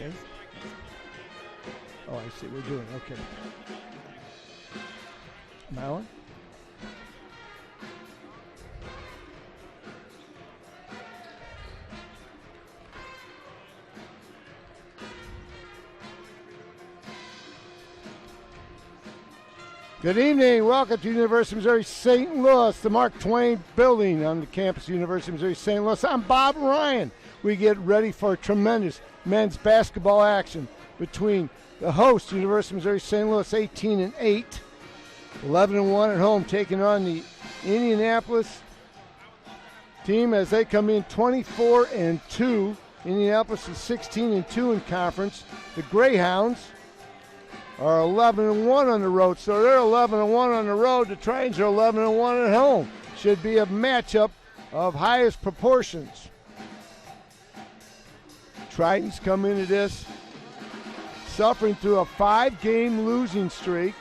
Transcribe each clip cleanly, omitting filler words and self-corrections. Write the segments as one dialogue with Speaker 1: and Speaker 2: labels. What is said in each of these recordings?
Speaker 1: Okay. Oh, I see. We're doing okay. Malin? Good evening. Welcome to University of Missouri St. Louis, the Mark Twain Building on the campus of University of Missouri St. Louis. I'm Bob Ryan. We get ready for tremendous men's basketball action between the host, University of Missouri St. Louis, 18-8, 11-1 at home, taking on the Indianapolis team as they come in 24-2. Indianapolis is 16-2 in conference. The Greyhounds are 11-1 on the road, so they're 11-1 on the road. The Tritons are 11-1 at home. Should be a matchup of highest proportions. Tritons come into this suffering through a 5-game losing streak.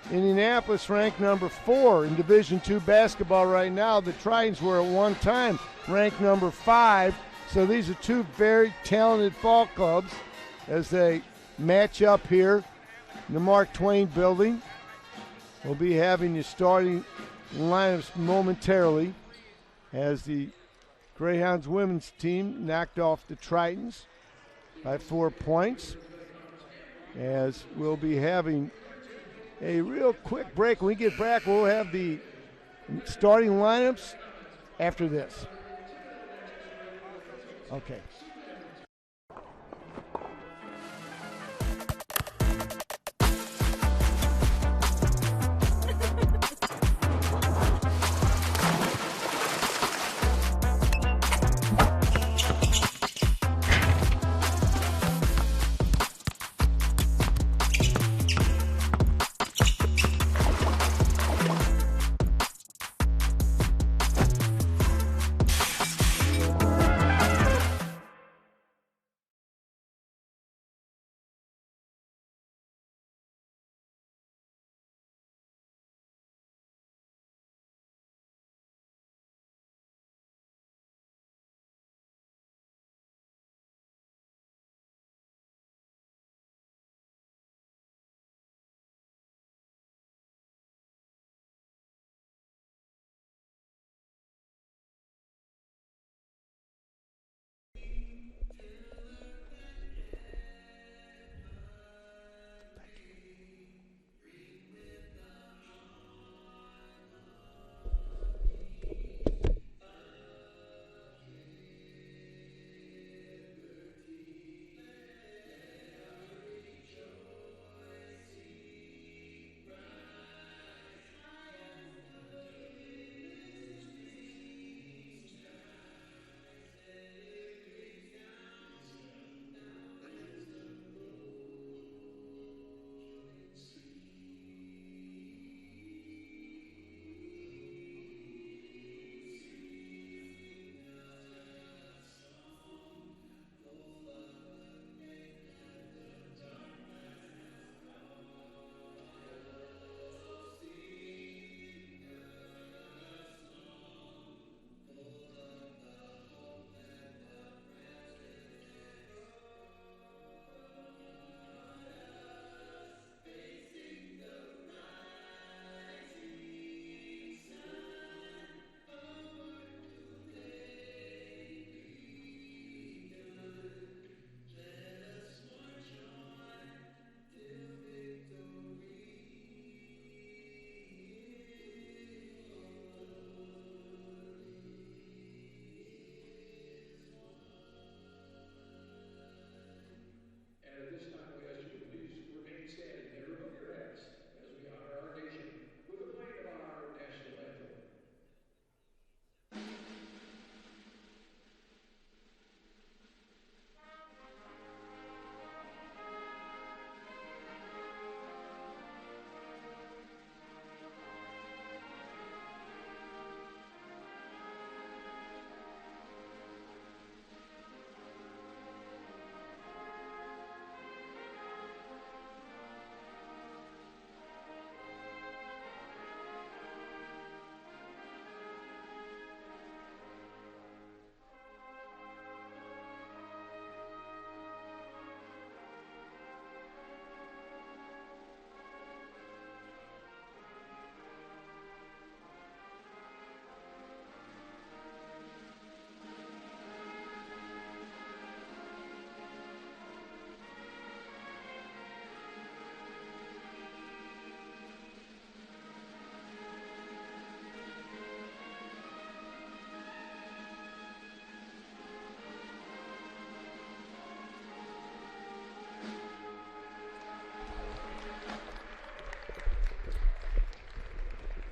Speaker 1: Indianapolis ranked number 4 in Division II basketball right now. The Tritons were at one time ranked number 5. So these are two very talented ball clubs as they match up here in the Mark Twain Building. We'll be having the starting lineups momentarily as the Greyhounds women's team knocked off the Tritons by 4 points. As we'll be having a real quick break. When we get back, we'll have the starting lineups after this. Okay.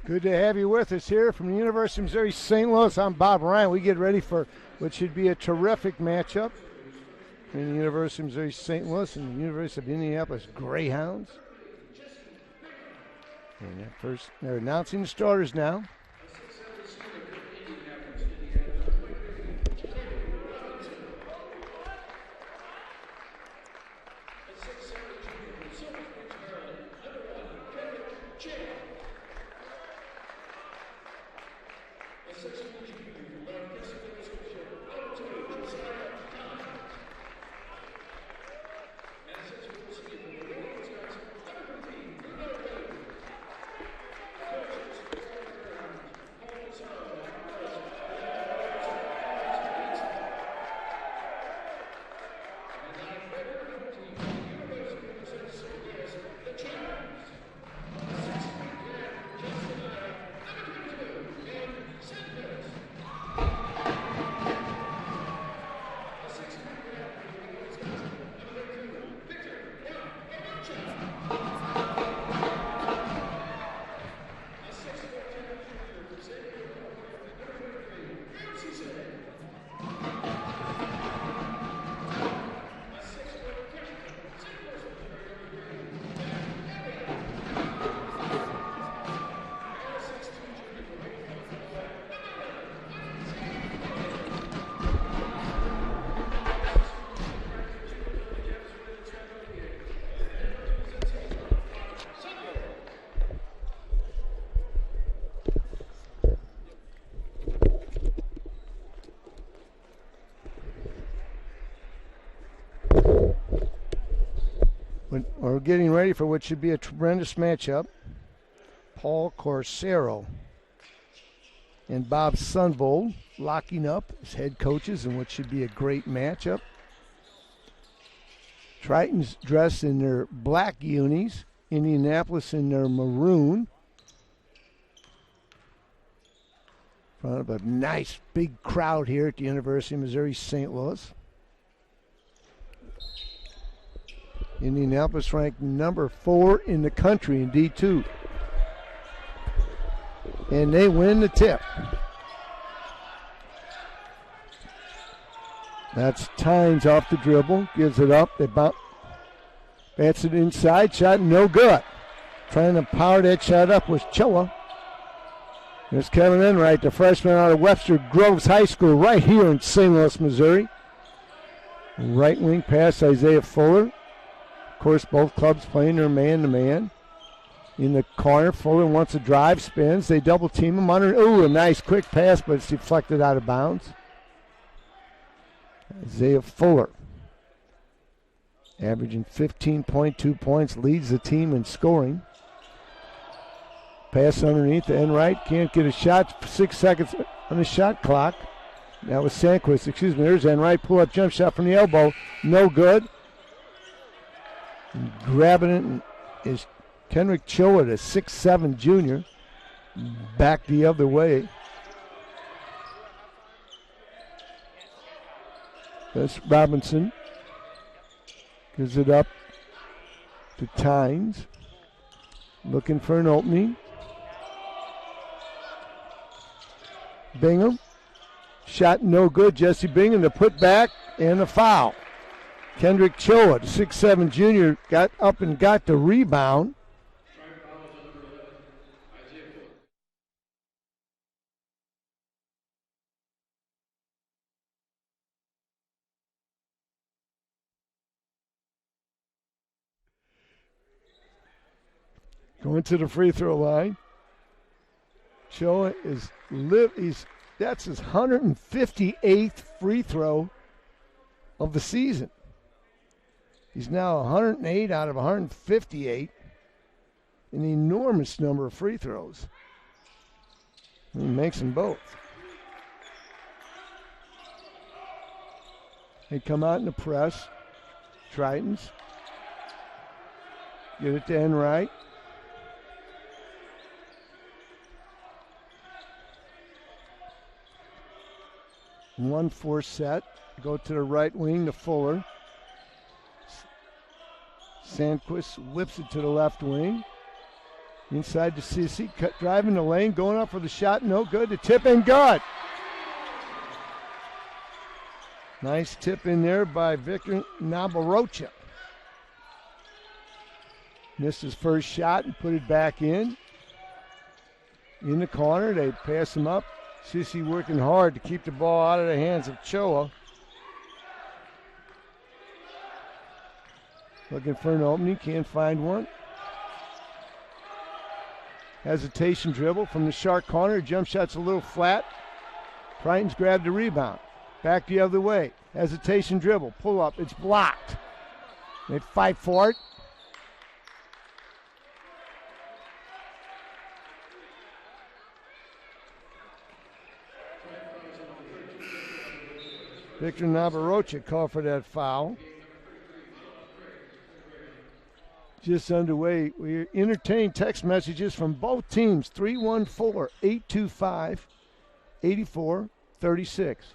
Speaker 1: Good to have you with us here from the University of Missouri St. Louis. I'm Bob Ryan. We get ready for what should be a terrific matchup between the University of Missouri St. Louis and the University of Indianapolis Greyhounds. And first, they're announcing the starters now. We're getting ready for what should be a tremendous matchup. Paul Corsaro and Bob Sunvold locking up as head coaches in what should be a great matchup. Triton's dressed in their black unis, Indianapolis in their maroon. In front of a nice big crowd here at the University of Missouri St. Louis. Indianapolis ranked number 4 in the country in D2. And they win the tip. That's Tynes off the dribble, gives it up. They bats it inside, shot no good. Trying to power that shot up was Choa. There's Kevin Enright, the freshman out of Webster Groves High School right here in St. Louis, Missouri. Right wing pass, Isaiah Fuller. Of course, both clubs playing their man-to-man. In the corner, Fuller wants a drive, spins. They double team him under. Ooh, a nice quick pass, but it's deflected out of bounds. Isaiah Fuller, averaging 15.2 points, leads the team in scoring. Pass underneath to Enright. Can't get a shot. 6 seconds on the shot clock. That was Sandquist. Excuse me. There's Enright. Pull-up jump shot from the elbow. No good. And grabbing it is Kendrick Choa, the 6'7 junior. Back the other way. That's Robinson. Gives it up to Tynes. Looking for an opening. Bingham. Shot no good. Jesse Bingham, the putback and a foul. Kendrick Choa, the 6'7 junior, got up and got the rebound. Going to the free throw line. Choa that's his 158th free throw of the season. He's now 108 out of 158. An enormous number of free throws. He makes them both. They come out in the press. Tritons. Get it to Enright. 1-4 set. Go to the right wing to Fuller. Sandquist whips it to the left wing. Inside to Sissy, driving the lane, going up for the shot, no good. The tip and good. Nice tip in there by Victor Nabarocha. Missed his first shot and put it back in. In the corner, they pass him up. Sissy working hard to keep the ball out of the hands of Choa. Looking for an opening, can't find one. Hesitation dribble from the Shark corner. Jump shot's a little flat. Triton's grabbed the rebound. Back the other way. Hesitation dribble. Pull up. It's blocked. They fight for it. Victor Nabarocha called for that foul. Just underway. We entertain text messages from both teams. 314-825-8436.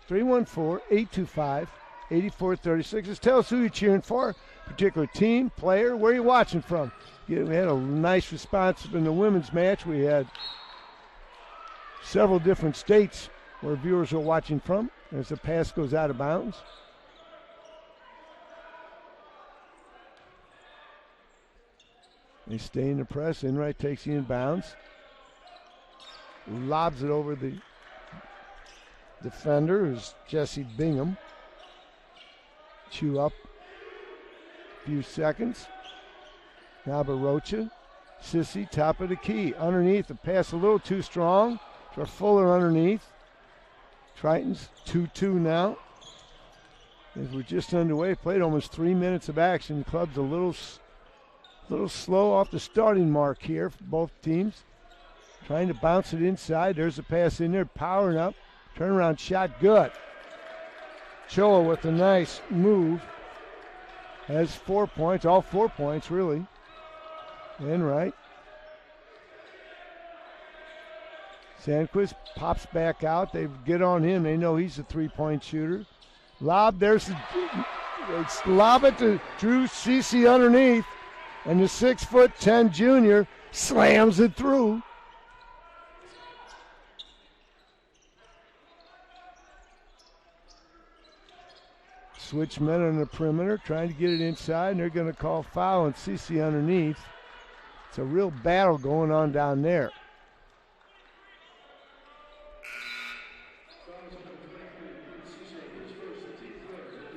Speaker 1: 314-825-8436. Just tell us who you're cheering for, particular team, player, where you're watching from. We had a nice response in the women's match. We had several different states where viewers are watching from as the pass goes out of bounds. They stay in the press. Enright takes the inbounds. Lobs it over the defender, who's Jesse Bingham. Chew up a few seconds. Nabarocha. Sissy, top of the key. Underneath, the pass a little too strong. For Fuller underneath. Triton's 2-2 now. As we're just underway, played almost 3 minutes of action. The club's a little slow off the starting mark here for both teams. Trying to bounce it inside. There's a pass in there, powering up. Turnaround shot, good. Choa with a nice move. Has 4 points, all 4 points really. Enright. Sandquist pops back out. They get on him. They know he's a three-point shooter. Lob, it's lob it to Drew Cece underneath. And the 6'10" junior slams it through. Switch men on the perimeter, trying to get it inside, and they're going to call foul on Cece underneath. It's a real battle going on down there.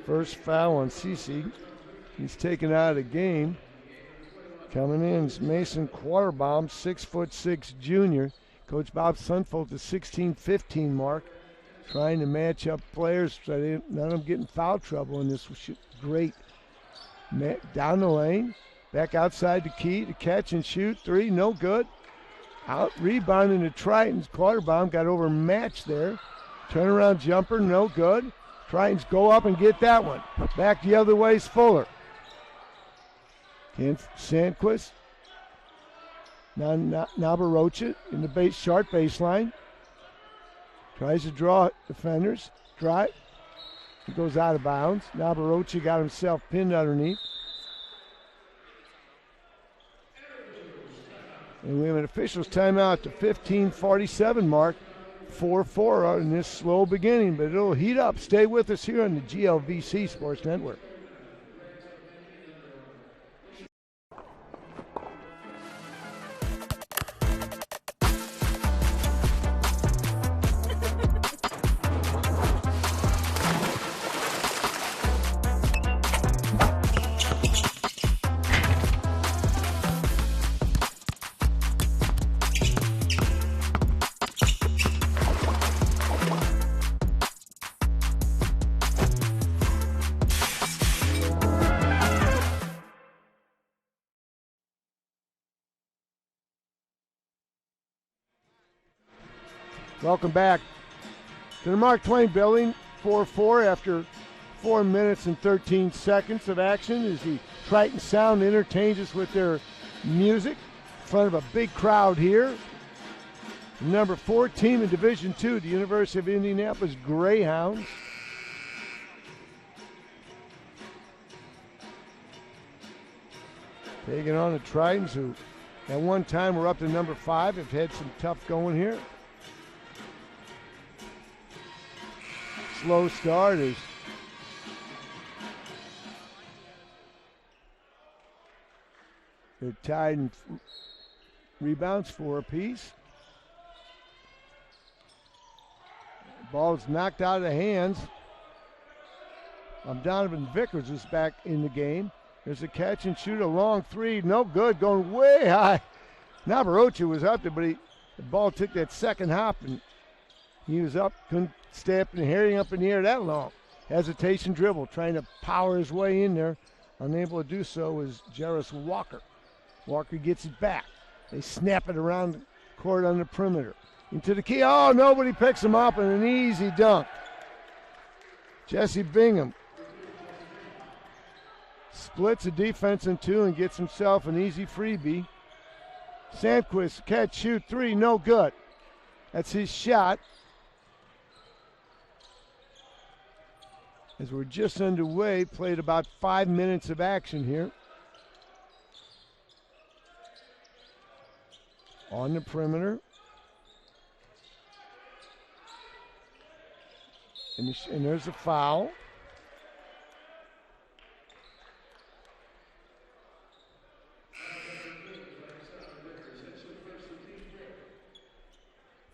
Speaker 1: First foul on Cece. He's taken out of the game. Coming in is Mason Quarterbaum, 6'6" junior. Coach Bob Sunfold, the 16-15 mark, trying to match up players so none of them getting foul trouble in this. Great. Down the lane, back outside the key to catch and shoot. Three, no good. Out rebounding to Tritons. Quarterbaum got overmatched there. Turnaround jumper, no good. Tritons go up and get that one. Back the other way is Fuller. Sandquist. Now Nabarocha in the short baseline. Tries to draw defenders. Drive. He goes out of bounds. Nabarocha got himself pinned underneath. And we have an official's timeout to 15:47 mark. 4-4 in this slow beginning, but it'll heat up. Stay with us here on the GLVC Sports Network. Welcome back to the Mark Twain Building. 4-4 after 4 minutes and 13 seconds of action as the Triton Sound entertains us with their music in front of a big crowd here. The number 4 team in Division II, the University of Indianapolis Greyhounds. Taking on the Tritons, who At one time, we're up to number 5. Have had some tough going here. Slow start is they're tied in rebounds 4 apiece. Ball's knocked out of the hands. Donovan Vickers is back in the game. There's a catch and shoot, a long 3, no good, going way high. Navarroche was up there, but the ball took that second hop, and he was up, couldn't stay up in the air that long. Hesitation dribble, trying to power his way in there. Unable to do so is Jarris Walker. Walker gets it back. They snap it around the court on the perimeter. Into the key. Oh, nobody picks him up, and an easy dunk. Jesse Bingham splits the defense in 2 and gets himself an easy freebie. Sandquist, catch, shoot, 3, no good. That's his shot. As we're just underway, played about 5 minutes of action here. On the perimeter. And there's a foul.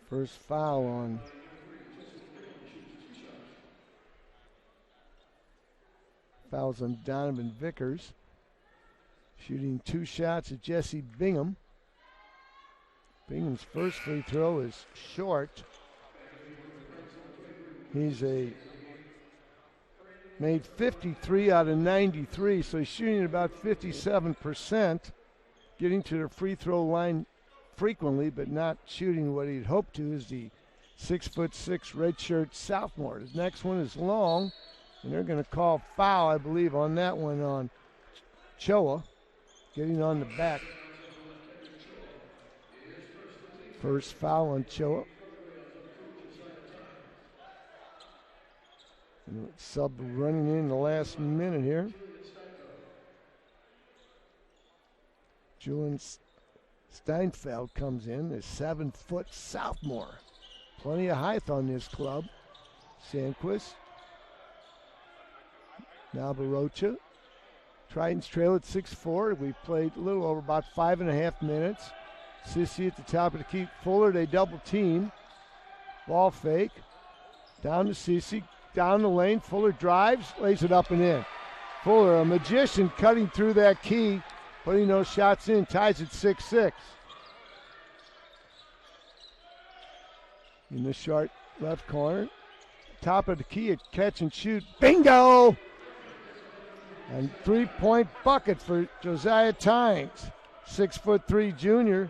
Speaker 1: First foul on fouls on Donovan Vickers. Shooting 2 shots at Jesse Bingham. Bingham's first free throw is short. He's made 53 out of 93, so he's shooting about 57%, getting to the free throw line frequently, but not shooting what he'd hoped to as the 6'6" redshirt sophomore. His next one is long, and they're going to call foul, I believe, on that one on Choa, getting on the back. First foul on Choa. Sub running in the last minute here. Julian Steinfeld comes in, a 7-foot sophomore. Plenty of height on this club. Sandquist. Navarroche. Tritons trail at 6-4. We've played a little over about 5.5 minutes. Sissy at the top of the key. Fuller, they double team. Ball fake. Down to Sissy. Down the lane. Fuller drives, lays it up and in. Fuller, a magician, cutting through that key, putting those shots in, ties at 6-6. In the short left corner. Top of the key, a catch and shoot. Bingo! And 3-point bucket for Josiah Tynes. 6'3" junior.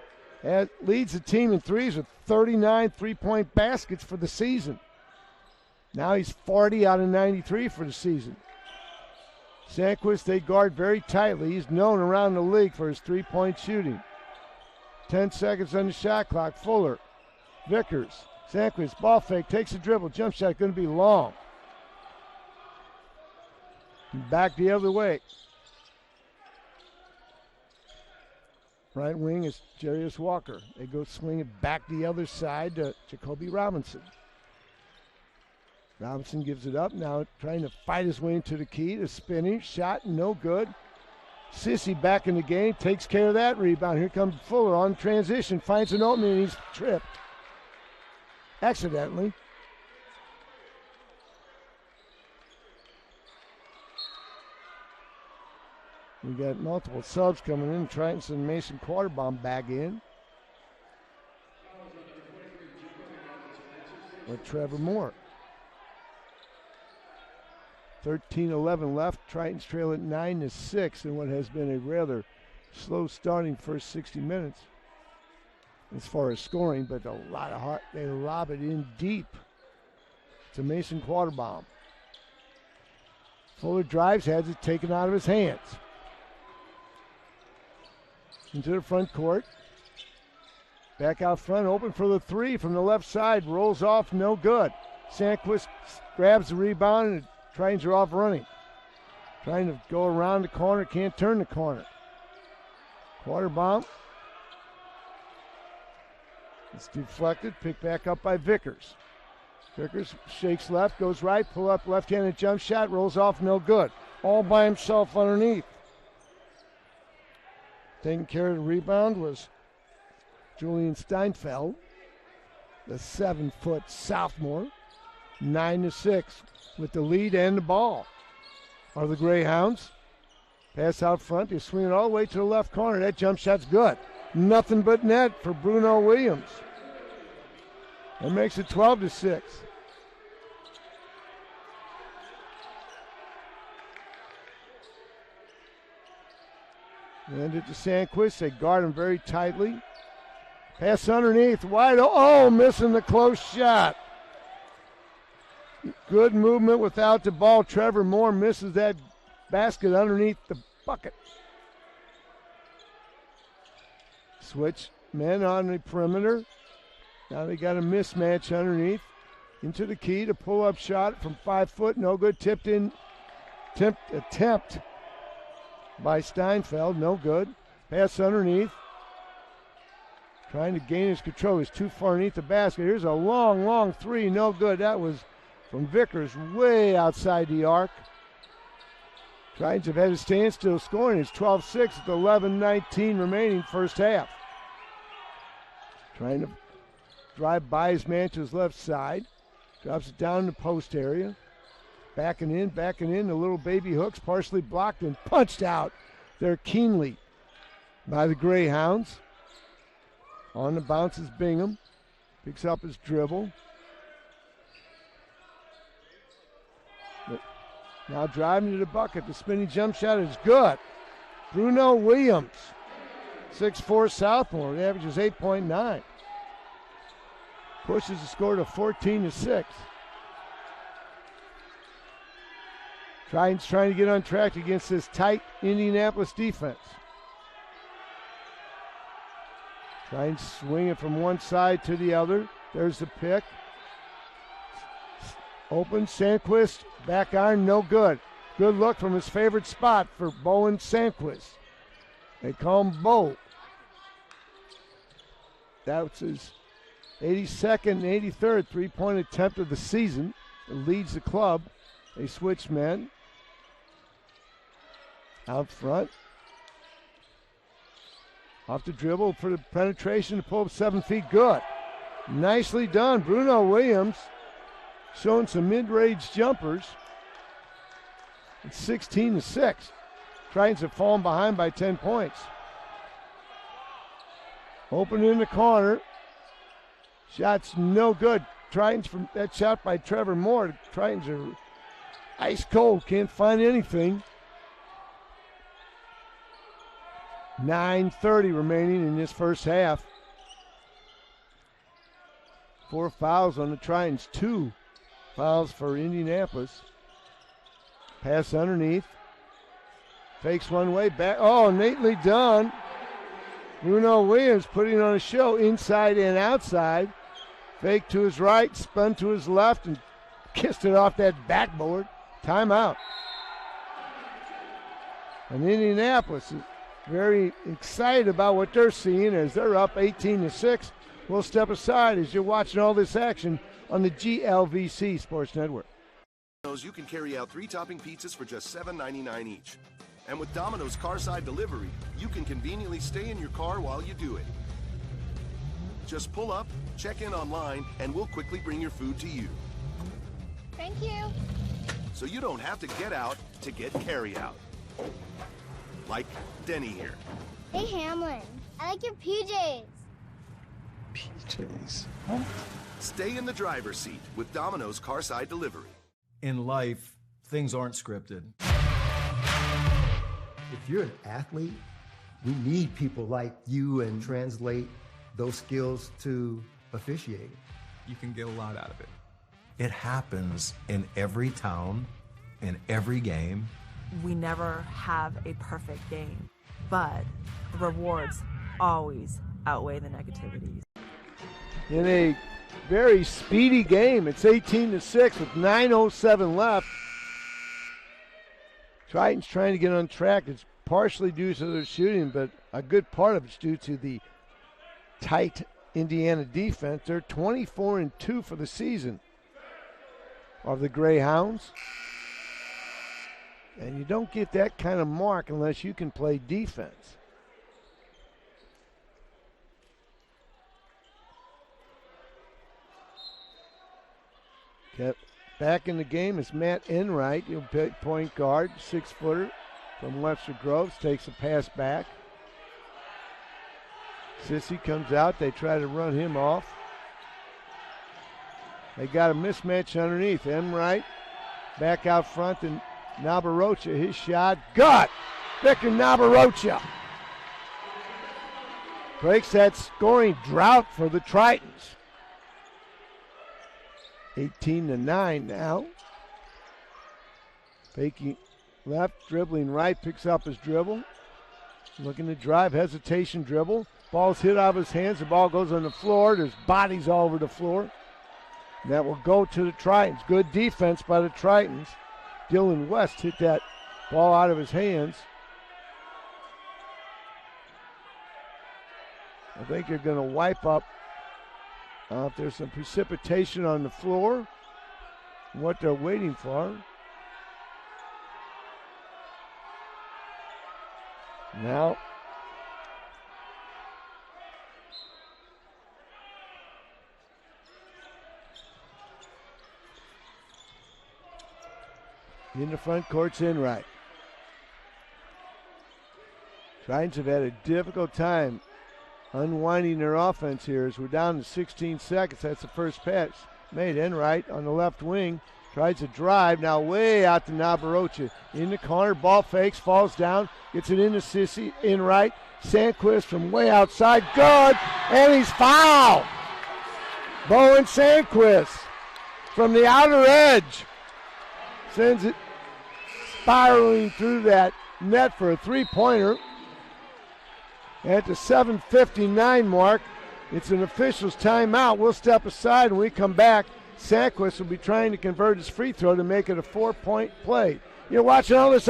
Speaker 1: Leads the team in threes with 39 3-point baskets for the season. Now he's 40 out of 93 for the season. Sandquist, they guard very tightly. He's known around the league for his 3-point shooting. 10 seconds on the shot clock. Fuller, Vickers, Sandquist, ball fake, takes a dribble, jump shot, going to be long. Back the other way. Right wing is Jarius Walker. They go swing it back the other side to Jacoby Robinson. Robinson gives it up, now trying to fight his way into the key. The spinning shot, no good. Sissy back in the game, takes care of that rebound. Here comes Fuller on transition, finds an opening, and he's tripped. Accidentally. We got multiple subs coming in. Triton and Mason Quarterbaum back in. With Trevor Moore. 13-11 left. Tritons trail at 9-6 in what has been a rather slow starting first 60 minutes as far as scoring, but a lot of heart. They lob it in deep to Mason Quarterbaum. Fuller drives, has it taken out of his hands. Into the front court. Back out front, open for the 3 from the left side. Rolls off, no good. Sandquist grabs the rebound and Tritons are off running. Trying to go around the corner, can't turn the corner. Quarterbaum It's deflected, picked back up by Vickers. Vickers shakes left, goes right, pull up left-handed jump shot, rolls off, no good. All by himself underneath. Taking care of the rebound was Julian Steinfeld, the 7-foot sophomore. 9-6 with the lead and the ball. Are the Greyhounds. Pass out front. They swing it all the way to the left corner. That jump shot's good. Nothing but net for Bruno Williams. That makes it 12-6. And it to Sandquist. They guard him very tightly. Pass underneath. Wide. Oh, missing the close shot. Good movement without the ball. Trevor Moore misses that basket underneath the bucket. Switch men on the perimeter. Now they got a mismatch underneath. Into the key to pull up shot from 5 foot. No good. Tipped in. Attempt by Steinfeld. No good. Pass underneath. Trying to gain his control. He's too far underneath the basket. Here's a long, long three. No good. That was from Vickers way outside the arc. Titans have had a standstill scoring. It's 12-6 with 11:19 remaining first half. Trying to drive by his man to his left side. Drops it down in the post area. Backing in. The little baby hooks partially blocked and punched out there keenly by the Greyhounds. On the bounce is Bingham. Picks up his dribble. Now driving to the bucket. The spinning jump shot is good. Bruno Williams, 6'4 sophomore, averages 8.9. Pushes the score to 14-6. Titans trying to get on track against this tight Indianapolis defense. Trying to swing it from one side to the other. There's the pick. Open, Sandquist, back iron, no good. Good look from his favorite spot for Bowen Sandquist. They call him Bo. That's his 82nd and 83rd three-point attempt of the season. It leads the club. They switch men. Out front. Off the dribble for the penetration to pull up 7 feet. Good. Nicely done. Bruno Williams showing some mid-range jumpers. It's 16-6. Titans have fallen behind by 10 points. Open in the corner. Shot's no good. Titans from that shot by Trevor Moore. The Titans are ice cold. Can't find anything. 9:30 remaining in this first half. 4 fouls on the Titans. 2 fouls for Indianapolis. Pass underneath. Fakes one way back. Oh, neatly done. Bruno Williams putting on a show inside and outside. Fake to his right, spun to his left, and kissed it off that backboard. Timeout. And Indianapolis is very excited about what they're seeing as they're up 18-6. We'll step aside as you're watching all this action on the GLVC Sports Network.
Speaker 2: You can carry out 3 topping pizzas for just $7.99 each. And with Domino's Carside Delivery, you can conveniently stay in your car while you do it. Just pull up, check in online, and we'll quickly bring your food to you.
Speaker 3: Thank you.
Speaker 2: So you don't have to get out to get carry out. Like Denny here.
Speaker 3: Hey, Hamlin, I like your PJs.
Speaker 4: PJs? Huh?
Speaker 2: Stay in the driver's seat with Domino's Carside Delivery.
Speaker 5: In life, things aren't scripted.
Speaker 4: If you're an athlete, we need people like you and translate those skills to officiating.
Speaker 6: You can get a lot out of it.
Speaker 5: It happens in every town, in every game.
Speaker 7: We never have a perfect game, but the rewards always outweigh the negativities.
Speaker 1: In a very speedy game, it's 18-6 with 9:07 left. Titans trying to get on track. It's partially due to their shooting, but a good part of it's due to the tight Indiana defense. They're 24-2 for the season of the Greyhounds. And you don't get that kind of mark unless you can play defense. Back in the game is Matt Enright. He'll pick point guard, 6-footer from Webster Groves. Takes a pass back. Sissy comes out. They try to run him off. They got a mismatch underneath. Enright back out front, and Nabarocha, his shot, gut! Victor Nabarocha breaks that scoring drought for the Tritons. 18-9 now. Faking left, dribbling right, picks up his dribble. Looking to drive, hesitation dribble. Ball's hit out of his hands, the ball goes on the floor. There's bodies all over the floor. And that will go to the Tritons. Good defense by the Tritons. Dylan West hit that ball out of his hands. I think they're going to wipe up if there's some precipitation on the floor, what they're waiting for. Now, in the front court's Enright. Tritons have had a difficult time unwinding their offense here as we're down to 16 seconds. That's the first pass made. Enright on the left wing tries to drive, now way out to Nabarocha. In the corner, ball fakes, falls down, gets it into Sissy. Enright, Sandquist from way outside, good, and he's fouled. Bowen Sandquist from the outer edge sends it spiraling through that net for a three-pointer. At the 7:59 mark, it's an official's timeout. We'll step aside when we come back. Sandquist will be trying to convert his free throw to make it a 4-point play. You're watching all this.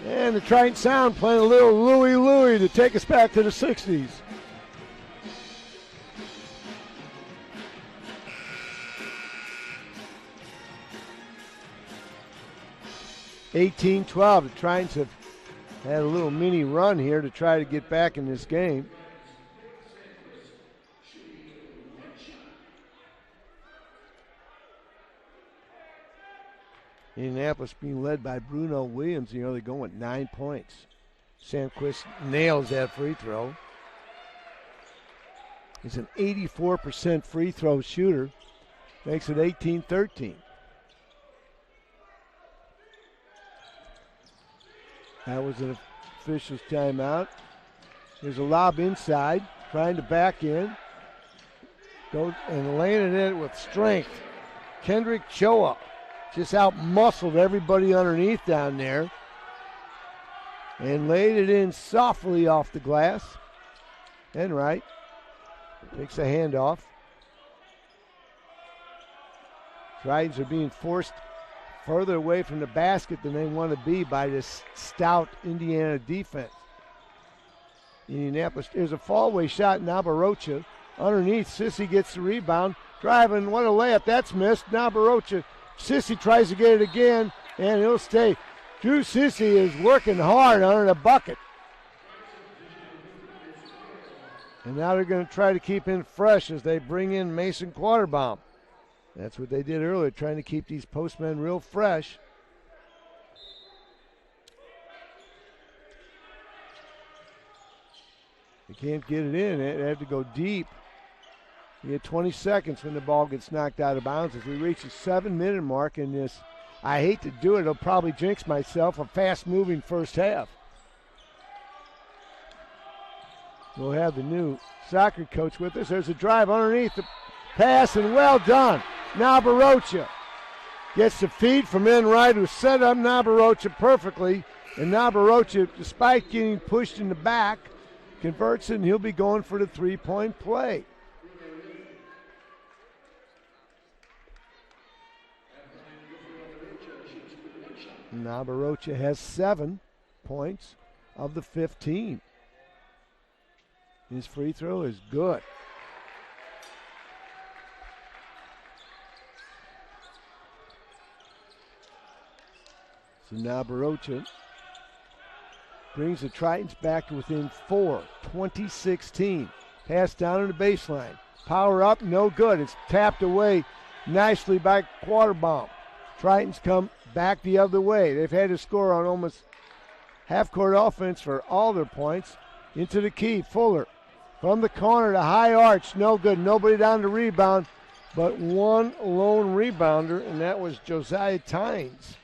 Speaker 1: And the Triton Sound playing a little Louie Louie to take us back to the 60s. (18-12). The Tritons have had a little mini run here to try to get back in this game. Indianapolis being led by Bruno Williams. You know, they're going with 9 points. Sandquist nails that free throw. He's an 84% free throw shooter. Makes it 18-13. That was an official's timeout. There's a lob inside, trying to back in. Goes and laying it in with strength. Kendrick Choa just out-muscled everybody underneath down there and laid it in softly off the glass. Enright takes a handoff. Tritons are being forced further away from the basket than they want to be by this stout Indiana defense. Indianapolis, there's a fallaway shot, Nabarocha. Underneath, Sissy gets the rebound. Driving, what a layup, that's missed. Nabarocha, Sissy tries to get it again, and he'll stay. Drew Sissy is working hard under the bucket. And now they're going to try to keep in fresh as they bring in Mason Quaterbaum. That's what they did earlier, trying to keep these postmen real fresh. They can't get it in. They have to go deep. You get 20 seconds when the ball gets knocked out of bounds as we reach the 7-minute mark in this. I hate to do it. I'll probably jinx myself. A fast-moving first half. We'll have the new soccer coach with us. There's a drive underneath the pass, and well done. Nabarocha gets the feed from Enright, who set up Nabarocha perfectly. And Nabarocha, despite getting pushed in the back, converts it, and he'll be going for the three-point play. Nabarocha has 7 points of the 15. His free throw is good. So Nabarocha brings the Tritons back to within 4, 20-16. Pass down on the baseline. Power up, no good. It's tapped away nicely by Quaterbaum. Tritons come back the other way. They've had to score on almost half-court offense for all their points. Into the key, Fuller. From the corner to high arch, no good. Nobody down to rebound, but one lone rebounder, and that was Josiah Tynes.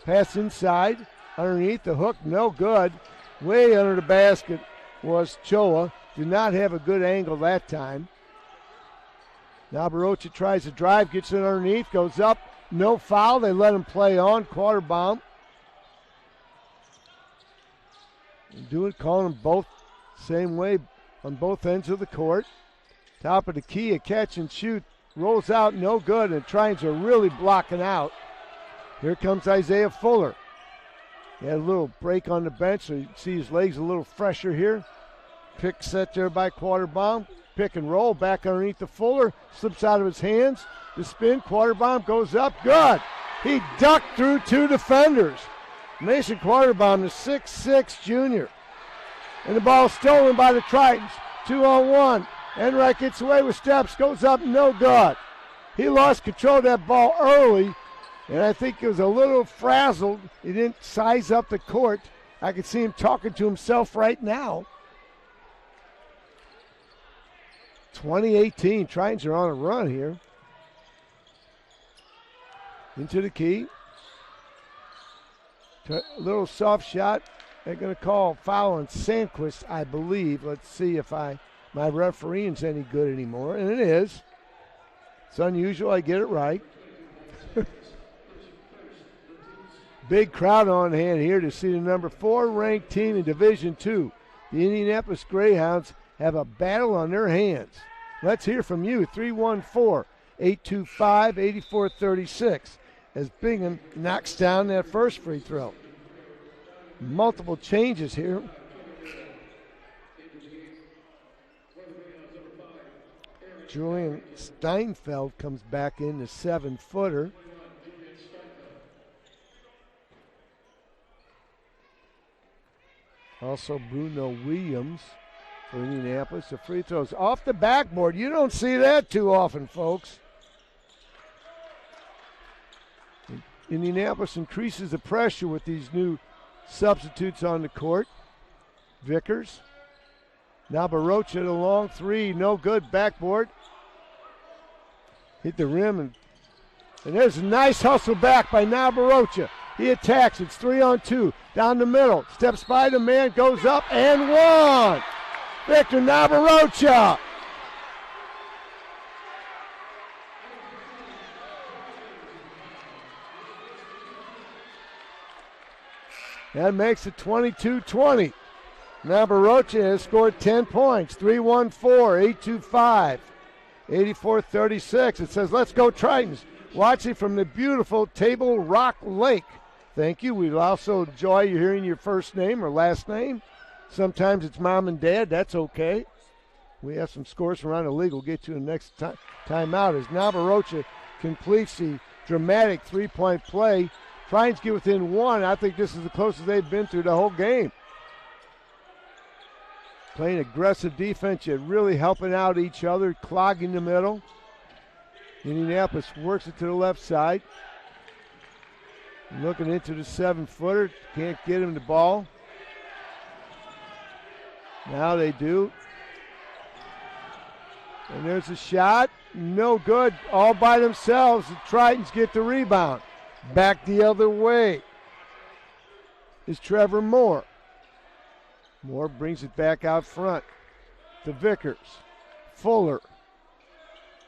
Speaker 1: Pass inside, underneath the hook, no good. Way under the basket was Choa. Did not have a good angle that time. Now Barocha tries to drive, gets it underneath, goes up, no foul. They let him play on. Quaterbaum. Do it, calling them both same way on both ends of the court. Top of the key, a catch and shoot. Rolls out, no good, and Tritons are really blocking out. Here comes Isaiah Fuller. He had a little break on the bench, so you can see his legs a little fresher here. Pick set there by Quaterbaum. Pick and roll back underneath the Fuller. Slips out of his hands. The spin, Quaterbaum goes up. Good. He ducked through 2 defenders. Mason Quaterbaum, the 6'6 junior. And the ball stolen by the Tritons. 2-on-1. Enright gets away with steps, goes up, no good. He lost control of that ball early, and I think he was a little frazzled. He didn't size up the court. I could see him talking to himself right now. 2018, Tritons are on a run here. Into the key. A little soft shot. They're going to call foul on Sandquist, I believe. Let's see if my refereeing's any good anymore. And it is. It's unusual. I get it right. Big crowd on hand here to see the number 4 ranked team in Division II. The Indianapolis Greyhounds have a battle on their hands. Let's hear from you. 314-825-8436 as Bingham knocks down that first free throw. Multiple changes here. Julian Steinfeld comes back in, the 7-footer. Also Bruno Williams for Indianapolis. The free throws off the backboard. You don't see that too often, folks. Indianapolis increases the pressure with these new substitutes on the court. Vickers. Now Barocha, the long three, no good, backboard. Hit the rim, and there's a nice hustle back by Nabarocha. He attacks, it's 3-on-2, down the middle, steps by the man, goes up, and one! Victor Nabarocha! That makes it 22-20. Nabarocha has scored 10 points, 314-825-8436. It says, let's go Tritons. Watching from the beautiful Table Rock Lake. Thank you. We also enjoy you hearing your first name or last name. Sometimes it's mom and dad. That's okay. We have some scores from around the league. We'll get to the next time out as Nabarocha completes the dramatic three-point play. Tritons get within 1. I think this is the closest they've been through the whole game. playing aggressive defense, yet really helping out each other, clogging the middle. Indianapolis works it to the left side. Looking into the 7-footer, can't get him the ball. Now they do. And there's a shot, no good, all by themselves. The Tritons get the rebound. Back the other way is Trevor Moore. Moore brings it back out front to Vickers. Fuller.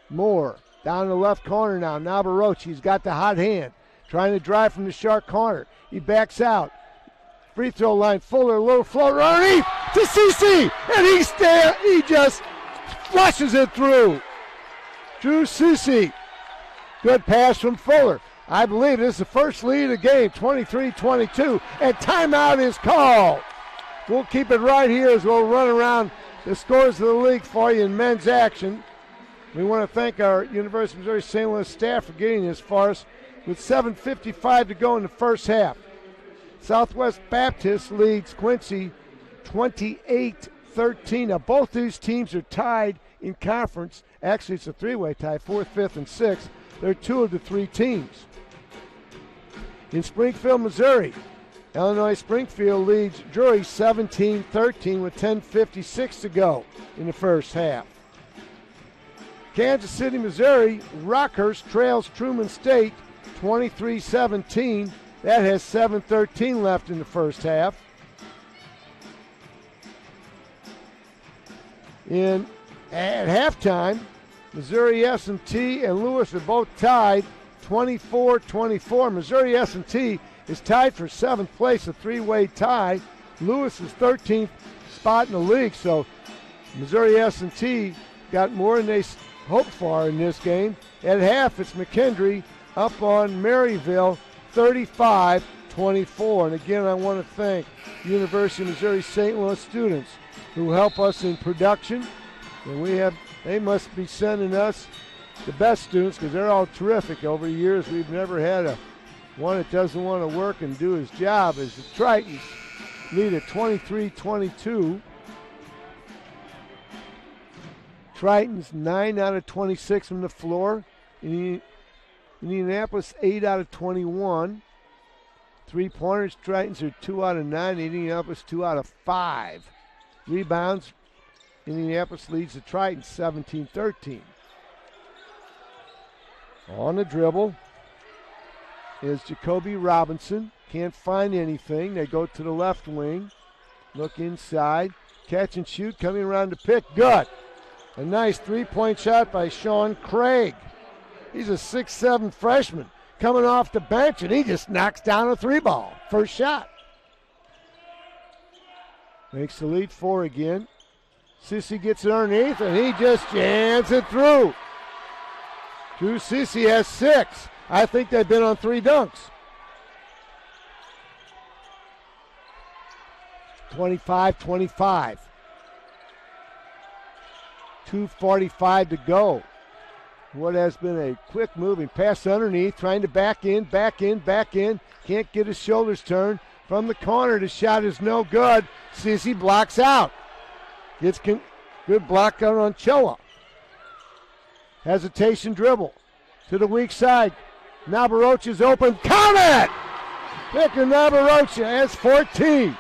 Speaker 1: Moore down in the left corner now. Navarroche's got the hot hand. Trying to drive from the sharp corner. He backs out. Free throw line. Fuller, a little floater underneath to CC. And he just flushes it through. Drew CC. Good pass from Fuller. I believe this is the first lead of the game, 23-22. And timeout is called. We'll keep it right here as we'll run around the scores of the league for you in men's action. We want to thank our University of Missouri St. Louis staff for getting this for us with 7:55 to go in the first half. Southwest Baptist leads Quincy 28-13. Now both these teams are tied in conference. Actually, it's a three-way tie, 4th, 5th, and 6th. They're two of the three teams. In Springfield, Missouri, Illinois Springfield leads Drury 17-13 with 10:56 to go in the first half. Kansas City, Missouri, Rockhurst trails Truman State 23-17. That has 7:13 left in the first half. At halftime, Missouri S&T and Lewis are both tied 24-24. Missouri S&T is tied for 7th place, a three-way tie. Lewis is 13th spot in the league, so Missouri S&T got more than they hoped for in this game. At half, it's McKendree up on Maryville, 35-24. And again, I want to thank University of Missouri St. Louis students who help us in production. And they must be sending us the best students because they're all terrific. Over the years, we've never had one that doesn't want to work and do his job. As the Tritons lead at 23-22. Tritons 9 out of 26 from the floor. Indianapolis 8 out of 21. 3-pointers, Tritons are 2 out of 9. Indianapolis 2 out of 5. Rebounds, Indianapolis leads the Tritons 17-13. On the dribble is Jacoby Robinson. Can't find anything. They go to the left wing. Look inside. Catch and shoot coming around the pick. Good. A nice three-point shot by Sean Craig. He's a 6'7" freshman coming off the bench, and he just knocks down a three ball. First shot. Makes the lead 4 again. Sissy gets it underneath, and he just jams it through. Drew Sissy has 6. I think they've been on 3 dunks. 25-25. 2:45 to go. What has been a quick moving pass underneath, trying to back in. Can't get his shoulders turned. From the corner, the shot is no good. Sissy blocks out. Gets good block out on Choa. Hesitation dribble to the weak side. Navarroche's open. Count it! Victor Navarroche has 14.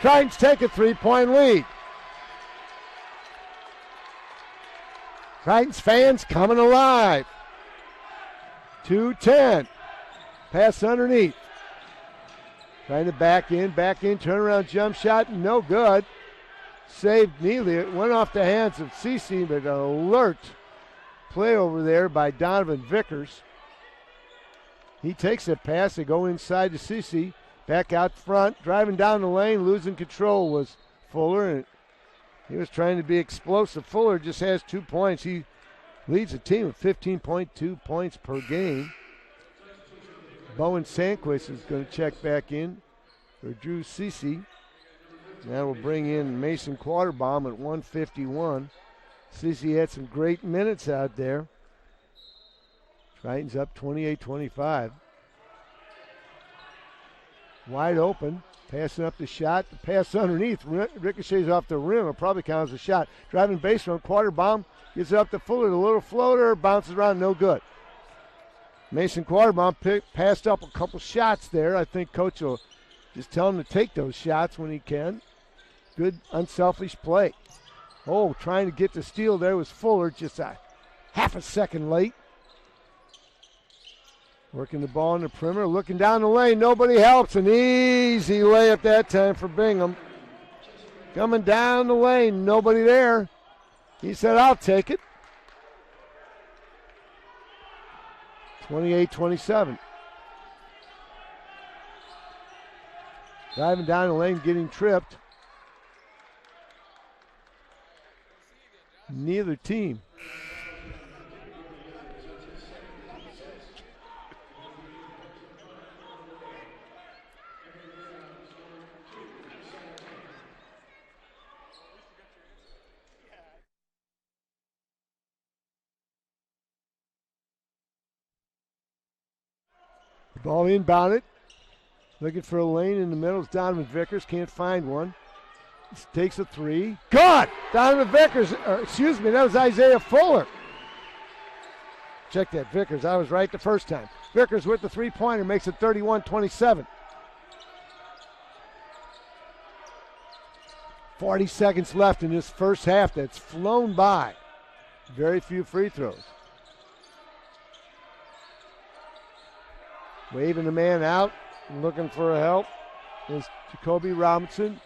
Speaker 1: Tritons take a 3-point lead. Titans fans coming alive. 2-10. Pass underneath. Trying to back in, turnaround jump shot, no good. Saved neatly. It went off the hands of Cece, but an alert play over there by Donovan Vickers. He takes a pass. They go inside to Cece. Back out front, driving down the lane, losing control was Fuller, and he was trying to be explosive. Fuller just has 2 points. He leads the team with 15.2 points per game. Bowen Sandquist is going to check back in for Drew Cece. Now we'll bring in Mason Quaterbaum at 151. Cece had some great minutes out there. Titans up 28-25. Wide open. Passing up the shot. The pass underneath. Ricochets off the rim. It probably counts as a shot. Driving base run. Quarter bomb. Gets it up to Fuller. The little floater. Bounces around. No good. Mason Quarterbomb passed up a couple shots there. I think Coach will just tell him to take those shots when he can. Good, unselfish play. Oh, trying to get the steal there was Fuller. Just a half a second late. Working the ball in the perimeter, looking down the lane. Nobody helps. An easy layup that time for Bingham. Coming down the lane, nobody there. He said, I'll take it. 28-27. Driving down the lane, getting tripped. Neither team. Ball inbounded. Looking for a lane in the middle. It's Donovan Vickers. Can't find one. Takes a three. Good! Donovan Vickers. That was Isaiah Fuller. Check that, Vickers. I was right the first time. Vickers with the three-pointer makes it 31-27. 40 seconds left in this first half that's flown by. Very few free throws. Waving the man out, looking for a help is Jacoby Robinson.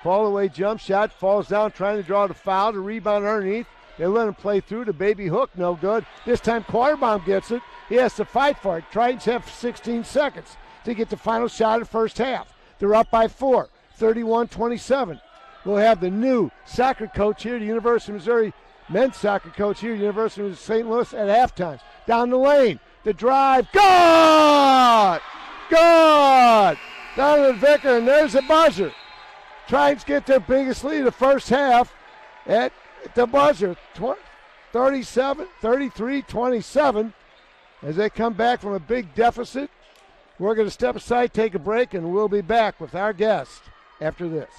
Speaker 1: Fall away jump shot, falls down, trying to draw the foul, to rebound underneath. They let him play through the baby hook, no good. This time Quarterbomb gets it. He has to fight for it. Tritons have 16 seconds to get the final shot of the first half. They're up by 4, 31-27. We'll have the new soccer coach here at the University of Missouri, men's soccer coach here at the University of St. Louis at halftime. Down the lane. The drive, good! Good! Donovan Vicker, and there's the buzzer. Tritons get their biggest lead of the first half at the buzzer, 33-27. As they come back from a big deficit, we're going to step aside, take a break, and we'll be back with our guest after this.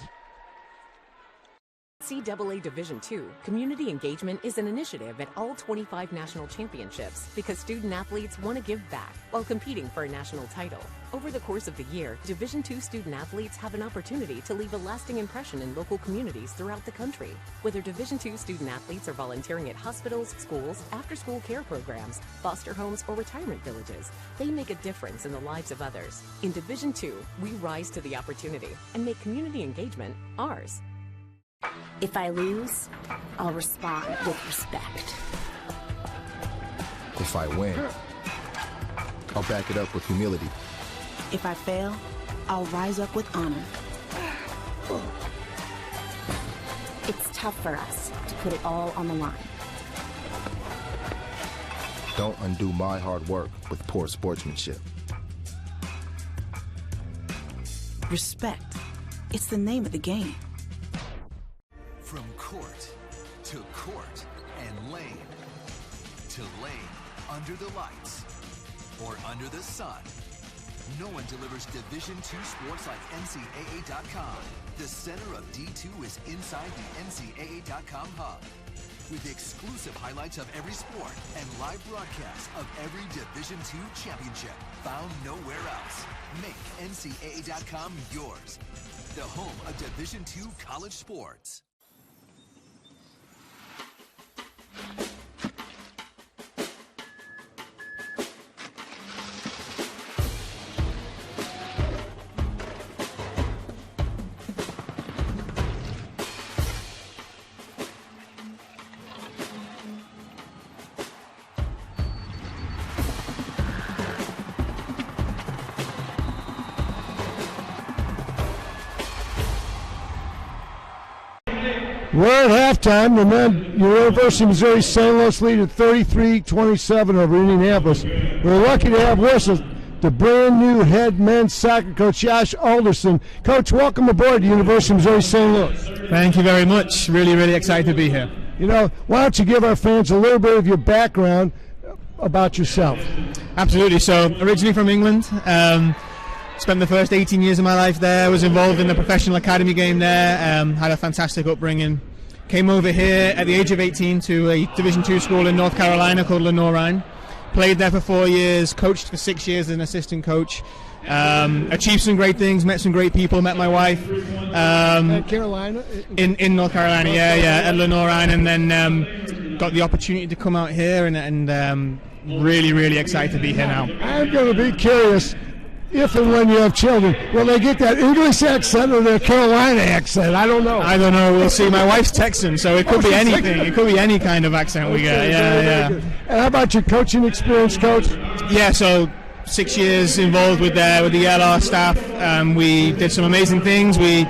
Speaker 8: NCAA Division II, community engagement is an initiative at all 25 national championships because student athletes want to give back while competing for a national title. Over the course of the year, Division II student athletes have an opportunity to leave a lasting impression in local communities throughout the country. Whether Division II student athletes are volunteering at hospitals, schools, after-school care programs, foster homes, or retirement villages, they make a difference in the lives of others. In Division II, we rise to the opportunity and make community engagement ours.
Speaker 9: If I lose, I'll respond with respect.
Speaker 10: If I win, I'll back it up with humility.
Speaker 9: If I fail, I'll rise up with honor. It's tough for us to put it all on the line.
Speaker 10: Don't undo my hard work with poor sportsmanship.
Speaker 9: Respect. It's the name of the game.
Speaker 11: From court to court and lane to lane, under the lights or under the sun, no one delivers Division II sports like NCAA.com. The center of D2 is inside the NCAA.com hub with exclusive highlights of every sport and live broadcasts of every Division II championship found nowhere else. Make NCAA.com yours, the home of Division II college sports.
Speaker 1: We're at halftime. The University of Missouri St. Louis lead at 33-27 over Indianapolis. We're lucky to have with us the brand new head men's soccer coach, Josh Alderson. Coach, welcome aboard the University of Missouri St. Louis.
Speaker 12: Thank you very much. Really, really excited to be here.
Speaker 1: You know, why don't you give our fans a little bit of your background about yourself?
Speaker 12: Absolutely. So, originally from England. spent the first 18 years of my life there, was involved in the professional academy game there, had a fantastic upbringing. Came over here at the age of 18 to a Division II school in North Carolina called Lenore. Played there for 4 years, coached for 6 years as an assistant coach. Achieved some great things, met some great people, met my wife.
Speaker 1: Carolina?
Speaker 12: In North Carolina, yeah, at Lenore, and then got the opportunity to come out here, and really, really excited to be here now.
Speaker 1: I'm going to be curious, if and when you have children, will they get that English accent or their Carolina accent? I don't know.
Speaker 12: We'll see. My wife's Texan, so it could be anything. It could be any kind of accent we get. Yeah.
Speaker 1: And how about your coaching experience, Coach?
Speaker 12: Yeah, so 6 years involved with the LR staff. We did some amazing things. We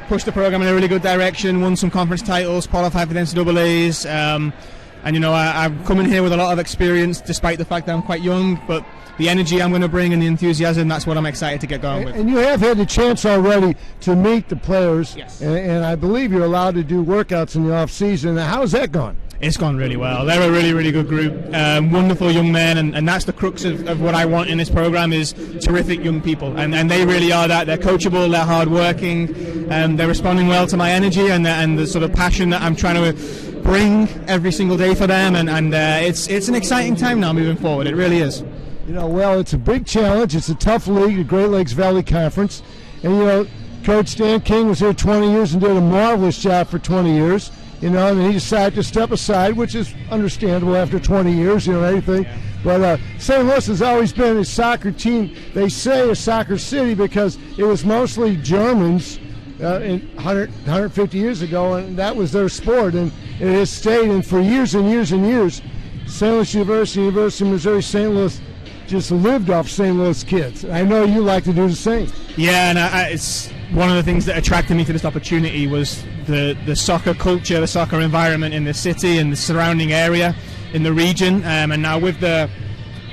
Speaker 12: pushed the program in a really good direction, won some conference titles, qualified for the NCAAs. And I'm coming here with a lot of experience, despite the fact that I'm quite young, but the energy I'm going to bring and the enthusiasm, that's what I'm excited to get going with.
Speaker 1: And you have had the chance already to meet the players.
Speaker 12: Yes.
Speaker 1: And I believe you're allowed to do workouts in the off-season. How's that gone?
Speaker 12: It's gone really well. They're a really, really good group. Wonderful young men, and that's the crux of what I want in this program is terrific young people. And they really are that. They're coachable, they're hard-working, they're responding well to my energy and the sort of passion that I'm trying to bring every single day for them. And it's an exciting time now moving forward. It really is.
Speaker 1: It's a big challenge. It's a tough league, the Great Lakes Valley Conference. And, Coach Dan King was here 20 years and did a marvelous job for 20 years. And he decided to step aside, which is understandable after 20 years, anything. But St. Louis has always been a soccer team. They say a soccer city because it was mostly Germans 150 years ago, and that was their sport. And it has stayed, and for years and years and years, St. Louis University of Missouri, St. Louis just lived off St. Louis kids. I know you like to do the same.
Speaker 12: Yeah, and it's one of the things that attracted me to this opportunity was the soccer culture, the soccer environment in the city and the surrounding area, in the region. And now with the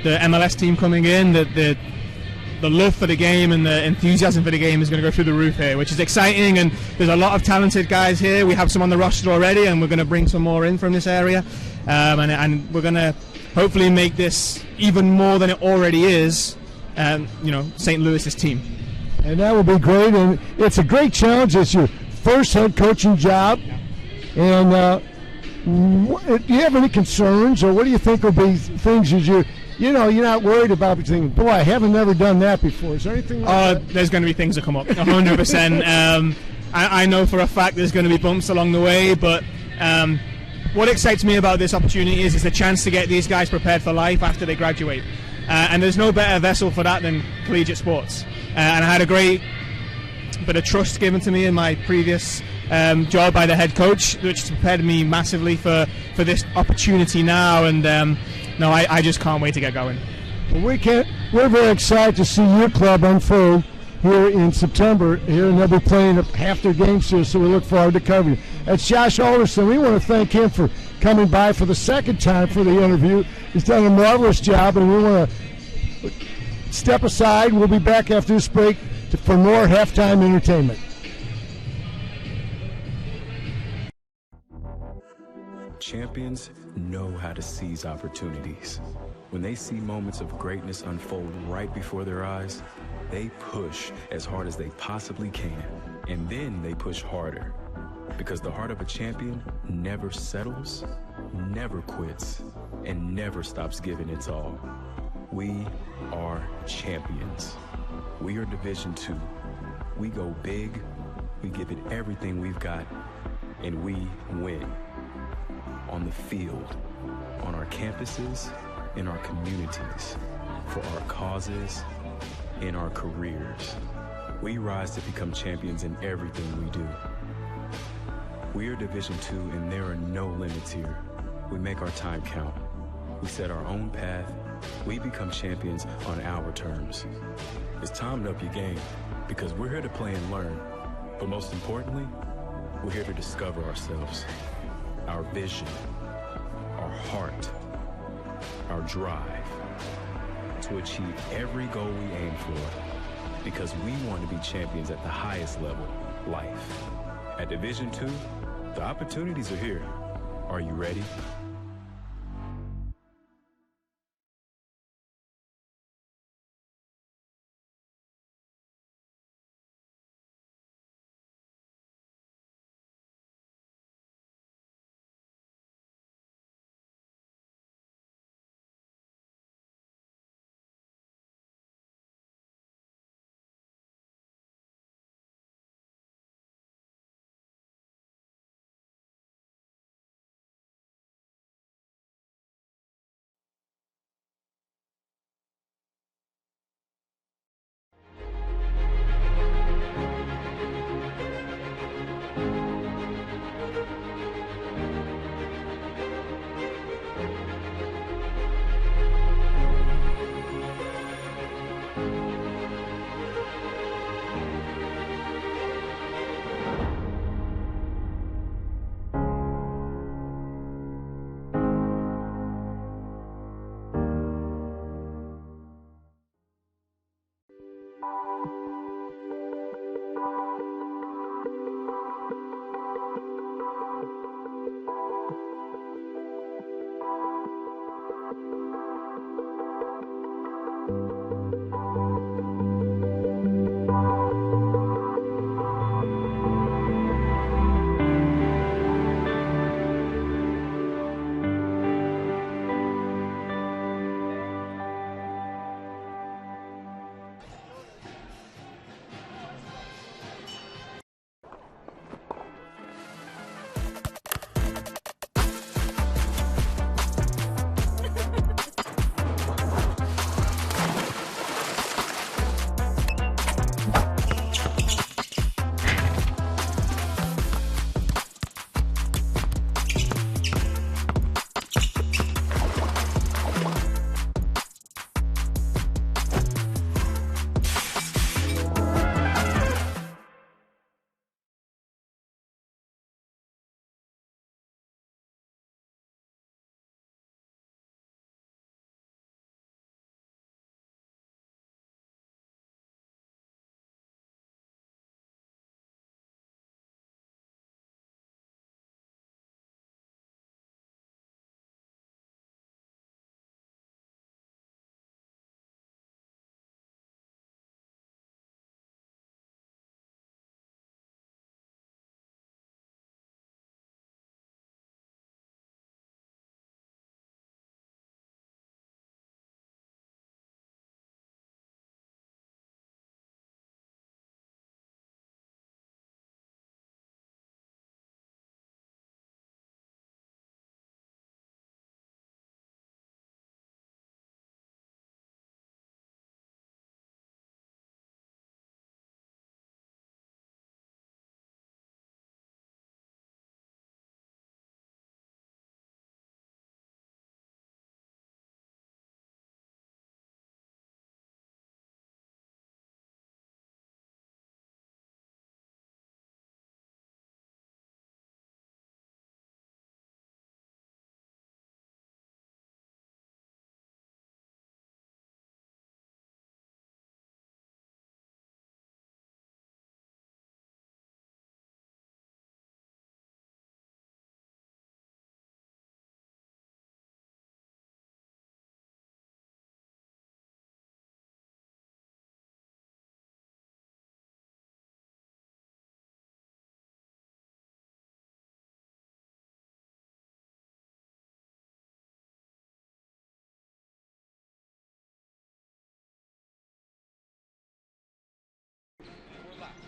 Speaker 12: MLS team coming in, the love for the game and the enthusiasm for the game is going to go through the roof here, which is exciting. And there's a lot of talented guys here. We have some on the roster already, and we're going to bring some more in from this area. And we're going to hopefully make this even more than it already is, St. Louis's team.
Speaker 1: And that will be great. And it's a great challenge. It's your first head coaching job. And do you have any concerns, or what do you think will be things as you're not worried about thinking, boy, I haven't never done that before? Is there anything like that?
Speaker 12: There's going to be things that come up, 100%. I know for a fact there's going to be bumps along the way, but what excites me about this opportunity is the chance to get these guys prepared for life after they graduate. And there's no better vessel for that than collegiate sports. And I had a great bit of trust given to me in my previous job by the head coach, which prepared me massively for this opportunity now. And I just can't wait to get going.
Speaker 1: Well, we're very excited to see your club unfold here in September here, and they'll be playing half their games here, so we look forward to covering it. That's Josh Alderson. We want to thank him for coming by for the second time for the interview. He's done a marvelous job, and we want to step aside. We'll be back after this break for more halftime entertainment.
Speaker 13: Champions know how to seize opportunities. When they see moments of greatness unfold right before their eyes, they push as hard as they possibly can, and then they push harder. Because the heart of a champion never settles, never quits, and never stops giving its all. We are champions. We are Division II. We go big, we give it everything we've got, and we win. On the field, on our campuses, in our communities, for our causes, in our careers. We rise to become champions in everything we do. We are Division II, and there are no limits here. We make our time count. We set our own path. We become champions on our terms. It's time to up your game, because we're here to play and learn. But most importantly, we're here to discover ourselves, our vision, our heart, our drive, to achieve every goal we aim for, because we want to be champions at the highest level, life. At Division II, the opportunities are here. Are you ready?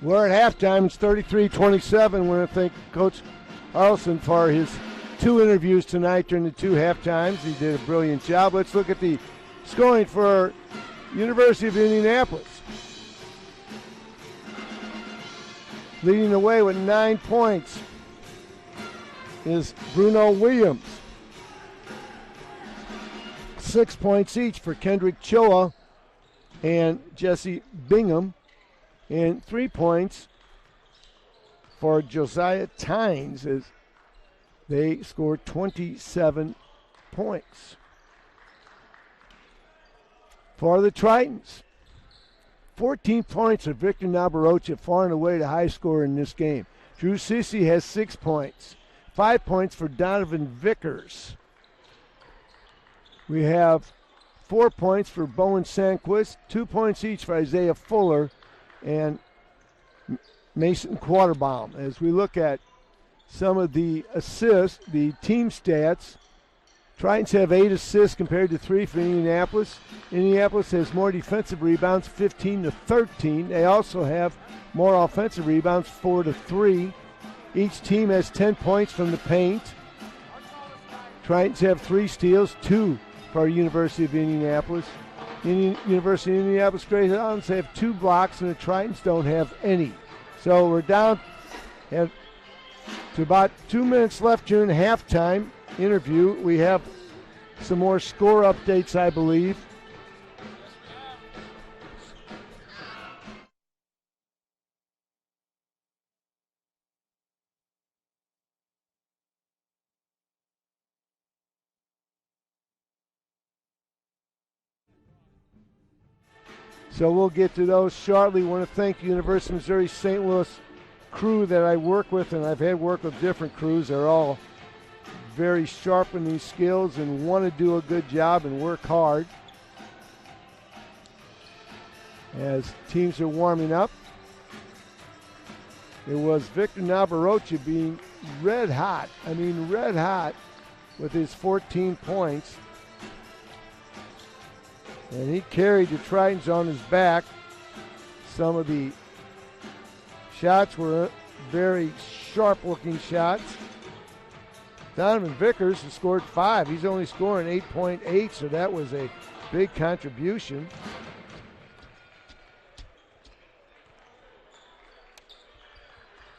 Speaker 1: We're at halftime. It's 33-27. I want to thank Coach Arlson for his 2 interviews tonight during the 2 halftimes. He did a brilliant job. Let's look at the scoring for University of Indianapolis. Leading the way with 9 points is Bruno Williams. 6 points each for Kendrick Choa and Jesse Bingham. And 3 points for Josiah Tynes as they scored 27 points. For the Tritons, 14 points for Victor Nabarocha, far and away the high scorer in this game. Drew Sissy has 6 points. 5 points for Donovan Vickers. We have 4 points for Bowen Sanquist, 2 points each for Isaiah Fuller and Mason Quarterbaum. As we look at some of the assists, the team stats, Tritons have 8 assists compared to 3 for Indianapolis. Indianapolis has more defensive rebounds, 15-13. They also have more offensive rebounds, 4-3. Each team has 10 points from the paint. Tritons have 3 steals, 2 for University of Indianapolis. University of Indianapolis Greyhounds have 2 blocks, and the Tritons don't have any. So we're down to about 2 minutes left during the halftime interview. We have some more score updates, I believe. So we'll get to those shortly. I want to thank the University of Missouri St. Louis crew that I work with, and I've had work with different crews. They're all very sharp in these skills and want to do a good job and work hard. As teams are warming up, it was Victor Nabarocha being red hot. I mean, red hot with his 14 points. And he carried the Tritons on his back. Some of the shots were very sharp-looking shots. Donovan Vickers has scored 5. He's only scoring 8.8, so that was a big contribution.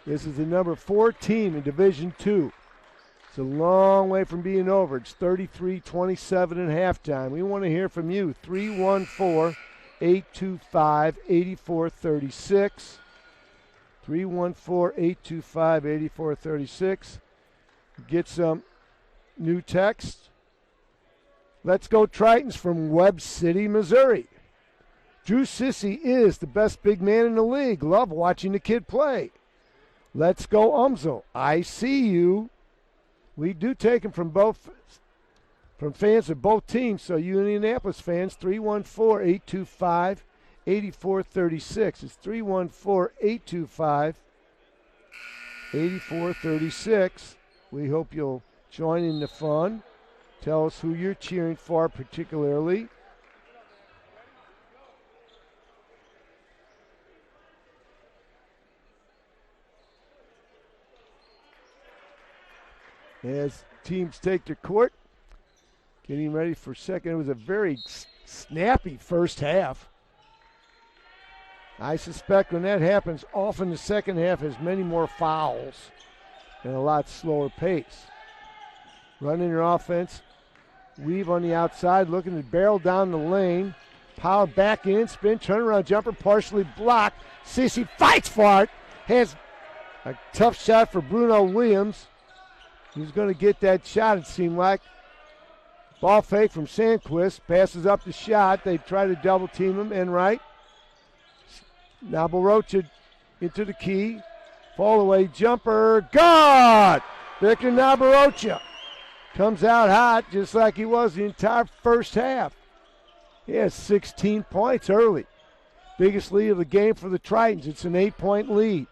Speaker 1: This is the number 4 team in Division II. It's a long way from being over. It's 33-27 at halftime. We want to hear from you. 314-825-8436. 314-825-8436. Get some new text. Let's go Tritons from Webb City, Missouri. Drew Sissy is the best big man in the league. Love watching the kid play. Let's go UMSL. I see you. We do take them from fans of both teams. So you Indianapolis fans, 314-825-8436. It's 314-825-8436. We hope you'll join in the fun. Tell us who you're cheering for particularly. As teams take their court, getting ready for second. It was a very snappy first half. I suspect when that happens, often the second half has many more fouls and a lot slower pace. Running your offense, weave on the outside, looking to barrel down the lane. Power back in, spin, turnaround jumper, partially blocked. Sissy fights for it. Has a tough shot for Bruno Williams. He's going to get that shot, it seemed like. Ball fake from Sandquist. Passes up the shot. They try to double team him. And right. Nabarocha into the key. Fall away jumper. Good! Victor Nabarocha comes out hot just like he was the entire first half. He has 16 points early. Biggest lead of the game for the Tritons. It's an 8-point lead.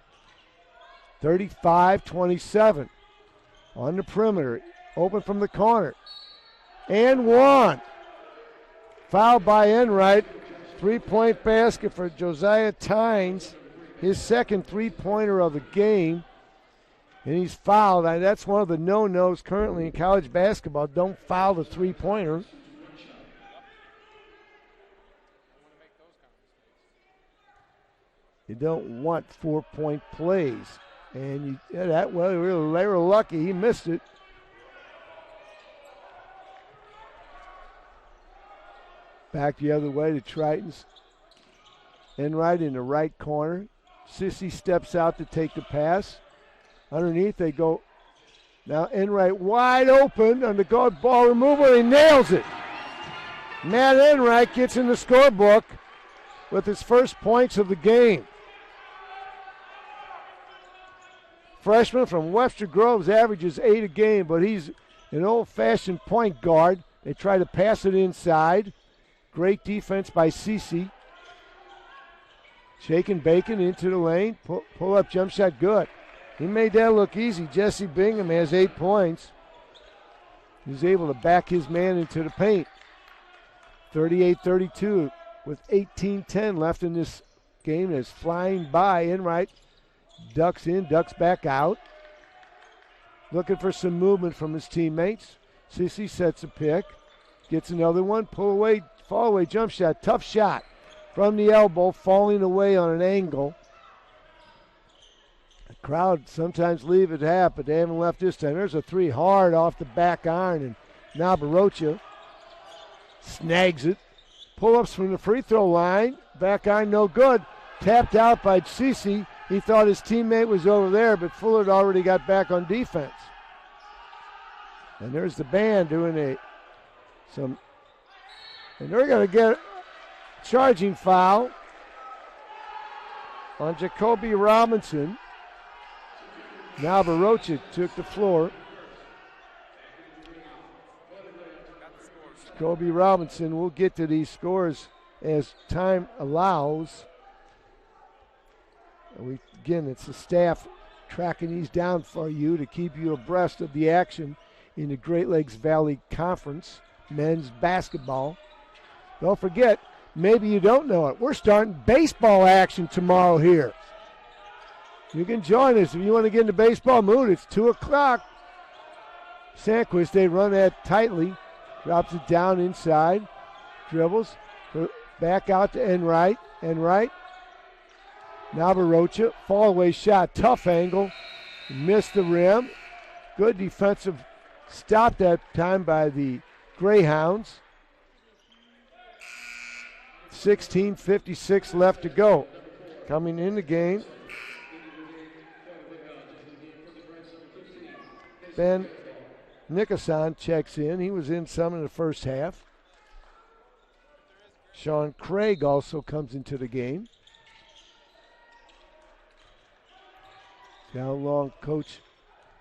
Speaker 1: 35-27. On the perimeter, open from the corner. And one. Fouled by Enright. 3-point basket for Josiah Tynes. his second three-pointer of the game, and he's fouled. That's one of the no-nos currently in college basketball. Don't foul the three-pointer. You don't want 4-point plays. And they were lucky. He missed it. Back the other way to Tritons. Enright in the right corner. Sissy steps out to take the pass. Underneath they go. Now Enright wide open on the guard ball removal. He nails it. Matt Enright gets in the scorebook with his first points of the game. Freshman from Webster Groves averages 8 a game, but he's an old-fashioned point guard. They try to pass it inside. Great defense by Cece. Shaking Bacon into the lane. Pull up jump shot, good. He made that look easy. Jesse Bingham has 8 points. He's able to back his man into the paint. 38-32 with 18-10 left in this game. That's flying by. Enright ducks in, ducks back out. Looking for some movement from his teammates. Sissy sets a pick. Gets another one. Pull away, fall away jump shot. Tough shot from the elbow, falling away on an angle. The crowd sometimes leave it half, but they haven't left this time. There's a three hard off the back iron, and now Barocha snags it. Pull-ups from the free throw line. Back iron no good. Tapped out by Cece. He thought his teammate was over there, but Fuller had already got back on defense. And there's the band doing and they're going to get a charging foul on Jacoby Robinson. Now Barocha took the floor. Jacoby Robinson, we'll get to these scores as time allows. It's the staff tracking these down for you to keep you abreast of the action in the Great Lakes Valley Conference men's basketball. Don't forget, maybe you don't know it, we're starting baseball action tomorrow here. You can join us if you want to get into baseball mood. It's 2 o'clock. Sandquist, they run that tightly. Drops it down inside. Dribbles. Back out to Enright. Enright. Now Barocha, fall away shot, tough angle, missed the rim. Good defensive stop that time by the Greyhounds. 16:56 left to go. Coming in the game, Ben Nicholson checks in. He was in some in the first half. Sean Craig also comes into the game. See how long Coach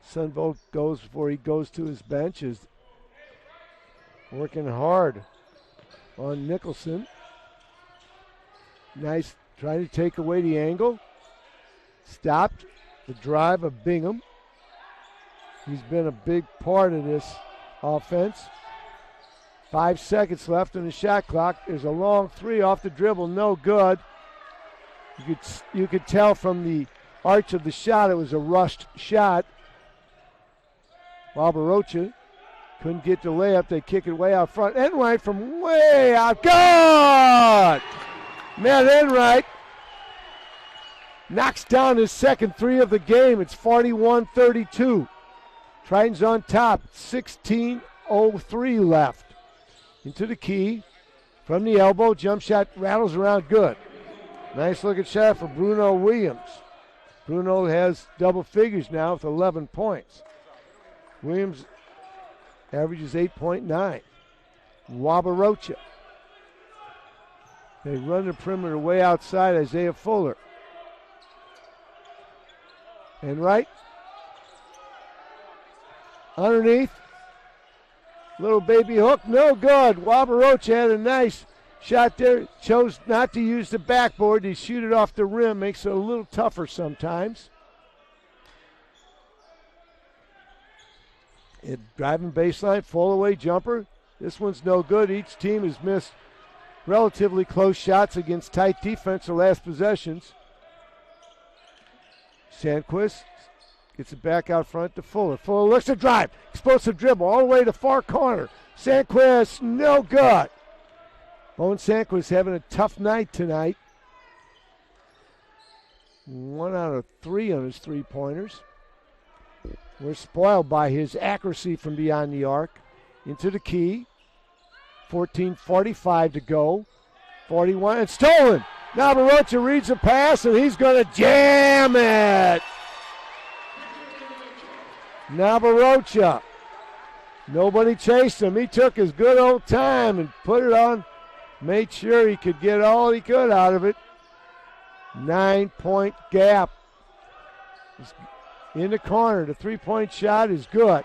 Speaker 1: Sunvolt goes before he goes to his bench. Is working hard on Nicholson. Nice, trying to take away the angle. Stopped the drive of Bingham. He's been a big part of this offense. 5 seconds left on the shot clock. There's a long three off the dribble, no good. You could tell from the arch of the shot it was a rushed shot. While Barocha couldn't get the layup, they kick it way out front. Enright from way out, good! Matt Enright knocks down his second three of the game. It's 41-32. Tritons on top, 16:03 left. Into the key, from the elbow, jump shot rattles around, good. Nice looking shot for Bruno Williams. Bruno has double figures now with 11 points. Williams averages 8.9. Wabarocha. They run the perimeter way outside Isaiah Fuller. Enright. Underneath. Little baby hook, no good. Wabarocha had a nice shot there. Chose not to use the backboard. He shoot it off the rim. Makes it a little tougher sometimes. Driving baseline, fall away jumper. This one's no good. Each team has missed relatively close shots against tight defense the last possessions. Sandquist gets it back out front to Fuller. Fuller looks to drive. Explosive dribble all the way to far corner. Sandquist, no good. Owen Sandquist having a tough night tonight. 1 out of 3 on his three-pointers. We're spoiled by his accuracy from beyond the arc. Into the key. 14:45 to go. 41, and stolen. Now Barocha reads the pass, and he's going to jam it. Now Barocha. Nobody chased him. He took his good old time and put it on. Made sure he could get all he could out of it. 9-point gap. In the corner, the three-point shot is good.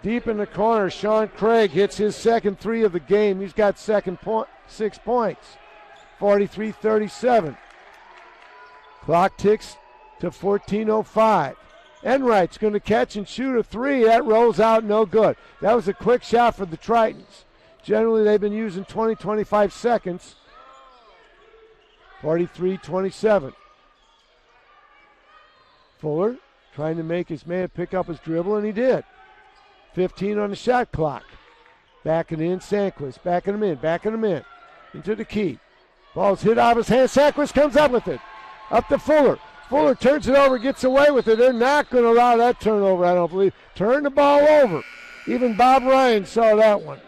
Speaker 1: Deep in the corner, Sean Craig hits his second three of the game. He's got 6 points. 43-37. Clock ticks to 14:05. Enright's going to catch and shoot a three. That rolls out, no good. That was a quick shot for the Tritons. Generally, they've been using 20-25 seconds. 43-27. Fuller trying to make his man pick up his dribble, and he did. 15 on the shot clock. Backing in, Sandquist. Backing him in. Into the key. Ball's hit out of his hand. Sandquist comes up with it. Up to Fuller. Fuller turns it over, gets away with it. They're not going to allow that turnover, I don't believe. Turn the ball over. Even Bob Ryan saw that one.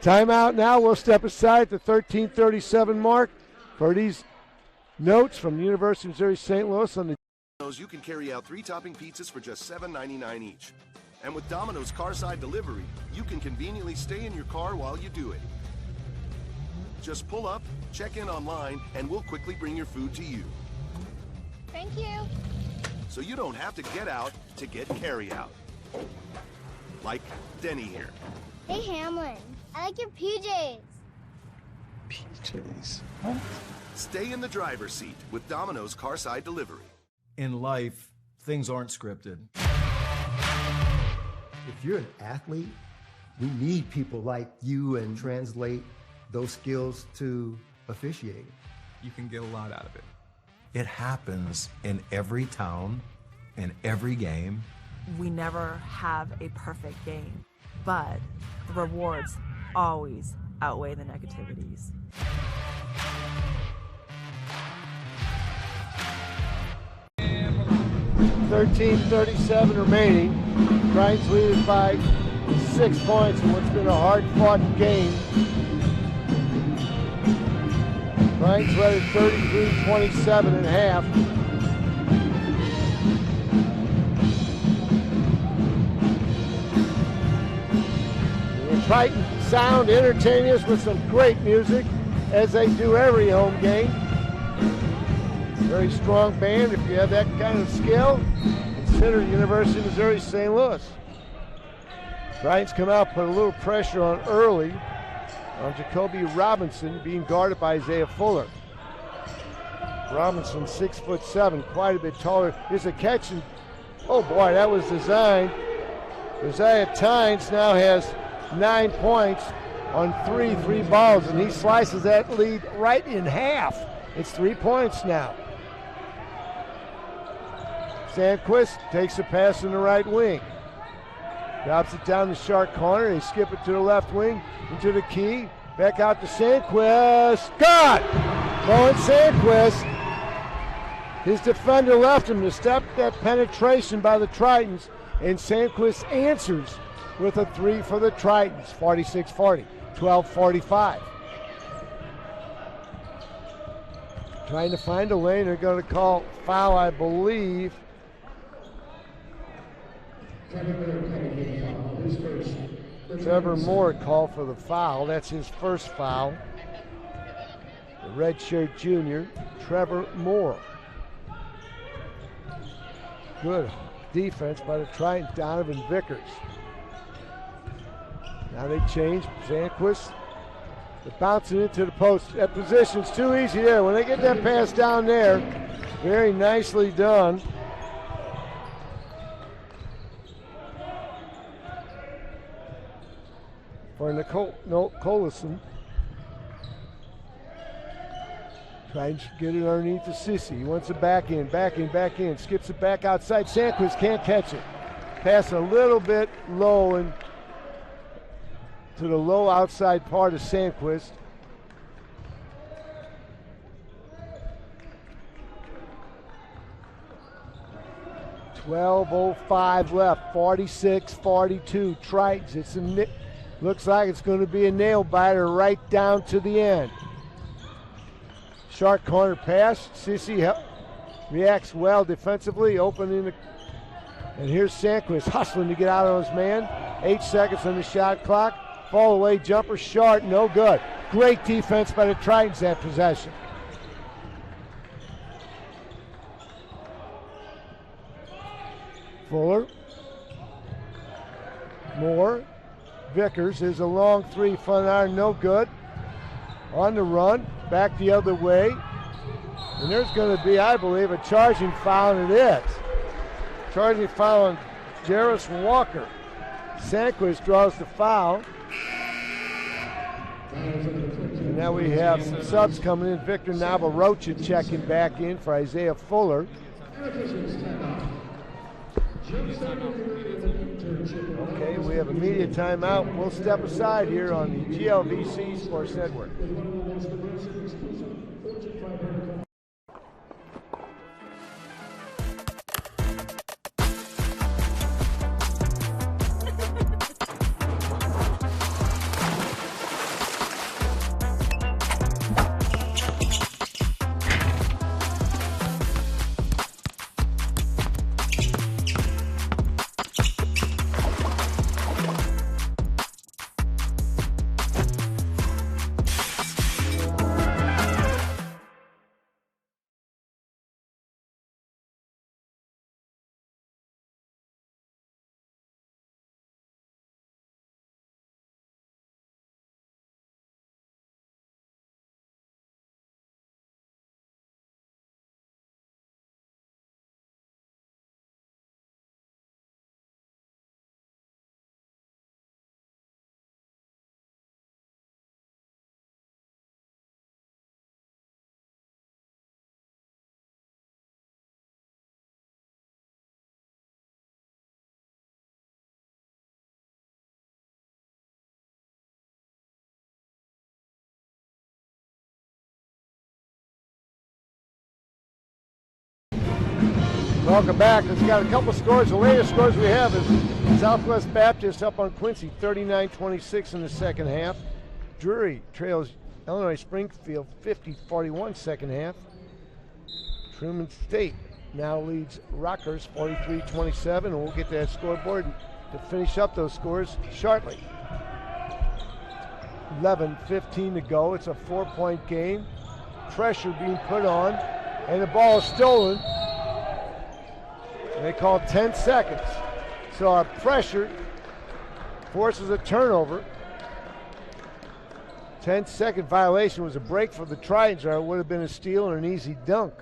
Speaker 1: Timeout now. We'll step aside at the 13:37 mark for these notes from the University of Missouri St. Louis on the
Speaker 2: You can carry out 3 topping pizzas for just $7.99 each. And with Domino's Carside Delivery, you can conveniently stay in your car while you do it. Just pull up, check in online, and we'll quickly bring your food to you.
Speaker 3: Thank you.
Speaker 2: So you don't have to get out to get carry out. Like Denny here.
Speaker 3: Hey, Hamlin. I like your PJs.
Speaker 5: PJs.
Speaker 2: Stay in the driver's seat with Domino's Carside Delivery.
Speaker 5: In life, things aren't scripted.
Speaker 4: If you're an athlete, we need people like you and translate those skills to officiating.
Speaker 6: You can get a lot out of it.
Speaker 5: It happens in every town, in every game.
Speaker 7: We never have a perfect game, but the rewards always outweigh the negativities.
Speaker 1: 13:37 remaining. Tritons lead it by 6 points in what's been a hard-fought game. Tritons led at 33-27 at half. The Tritons sound entertaining us with some great music, as they do every home game. Very strong band. If you have that kind of skill, consider the University of Missouri St. Louis. Tritons come out, put a little pressure on early on Jacoby Robinson, being guarded by Isaiah Fuller. Robinson, 6'7", quite a bit taller. Here's a catch, and oh boy, that was designed. Isaiah Tynes now has 9 points on three balls, and he slices that lead right in half. It's 3 points now. Sandquist takes a pass in the right wing. Drops it down the sharp corner. They skip it to the left wing, into the key. Back out to Sandquist. Got! Owen Sandquist. His defender left him to stop that penetration by the Tritons, and Sandquist answers with a three for the Tritons. 46-40, 12:45. Trying to find a lane. They're going to call foul, I believe. Trevor Moore called for the foul. That's his first foul. The redshirt junior, Trevor Moore. Good defense by the Tritons, Donovan Vickers. Now they change. Sandquist. They're bouncing into the post. That position's too easy there. When they get that pass down there, very nicely done. For Nicole Collison. Tries to get it underneath to Sissy. He wants it back in. Skips it back outside. Sandquist can't catch it. Pass a little bit low and to the low outside part of Sandquist. .12:05 left, 46-42. Tritons. Looks like it's going to be a nail biter right down to the end. Sharp corner pass. Sissy reacts well defensively, opening and here's Sandquist hustling to get out of his man. 8 seconds on the shot clock. Fall away jumper, short, no good. Great defense by the Tritons that possession. Fuller. Moore. Vickers is a long three, front iron, no good. On the run, back the other way. And there's going to be, I believe, a charging foul, and it is. Charging foul on Jarris Walker. Sandquist draws the foul. And now we have some subs coming in. Victor Navarrocha checking back in for Isaiah Fuller. Okay, we have a media timeout. We'll step aside here on the GLVC Sports Network. Welcome back. Let's got a couple scores. The latest scores we have is Southwest Baptist up on Quincy, 39-26 in the second half. Drury trails Illinois Springfield, 50-41 second half. Truman State now leads Rutgers, 43-27, and we'll get that scoreboard to finish up those scores shortly. 11:15 to go. It's a 4-point game. Pressure being put on, and the ball is stolen. And they call 10 seconds. So our pressure forces a turnover. 10-second violation was a break for the Tritons, or it would have been a steal and an easy dunk.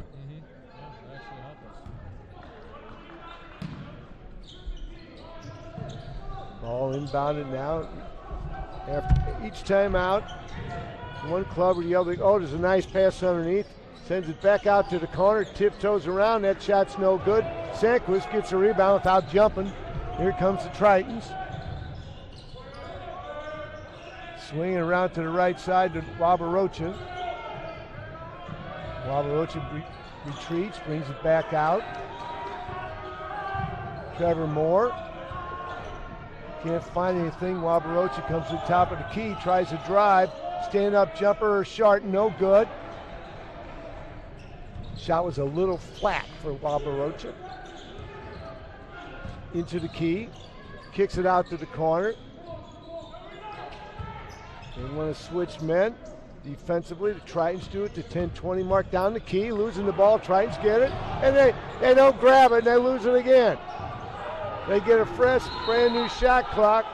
Speaker 1: Ball inbounded now. After each timeout, one club or the other. Oh, there's a nice pass underneath. Sends it back out to the corner, tiptoes around. That shot's no good. Sandquist gets a rebound without jumping. Here comes the Tritons. Swinging around to the right side to Wabarocha. Wabarocha retreats, brings it back out. Trevor Moore. Can't find anything. Wabarocha comes to the top of the key, tries to drive. Stand-up jumper, short, no good. Shot was a little flat for Wabarocha. Into the key, kicks it out to the corner. They want to switch men defensively. The Tritons do it. The 10-20 mark down the key, losing the ball. Tritons get it, and they don't grab it, and they lose it again. They get a fresh, brand new shot clock.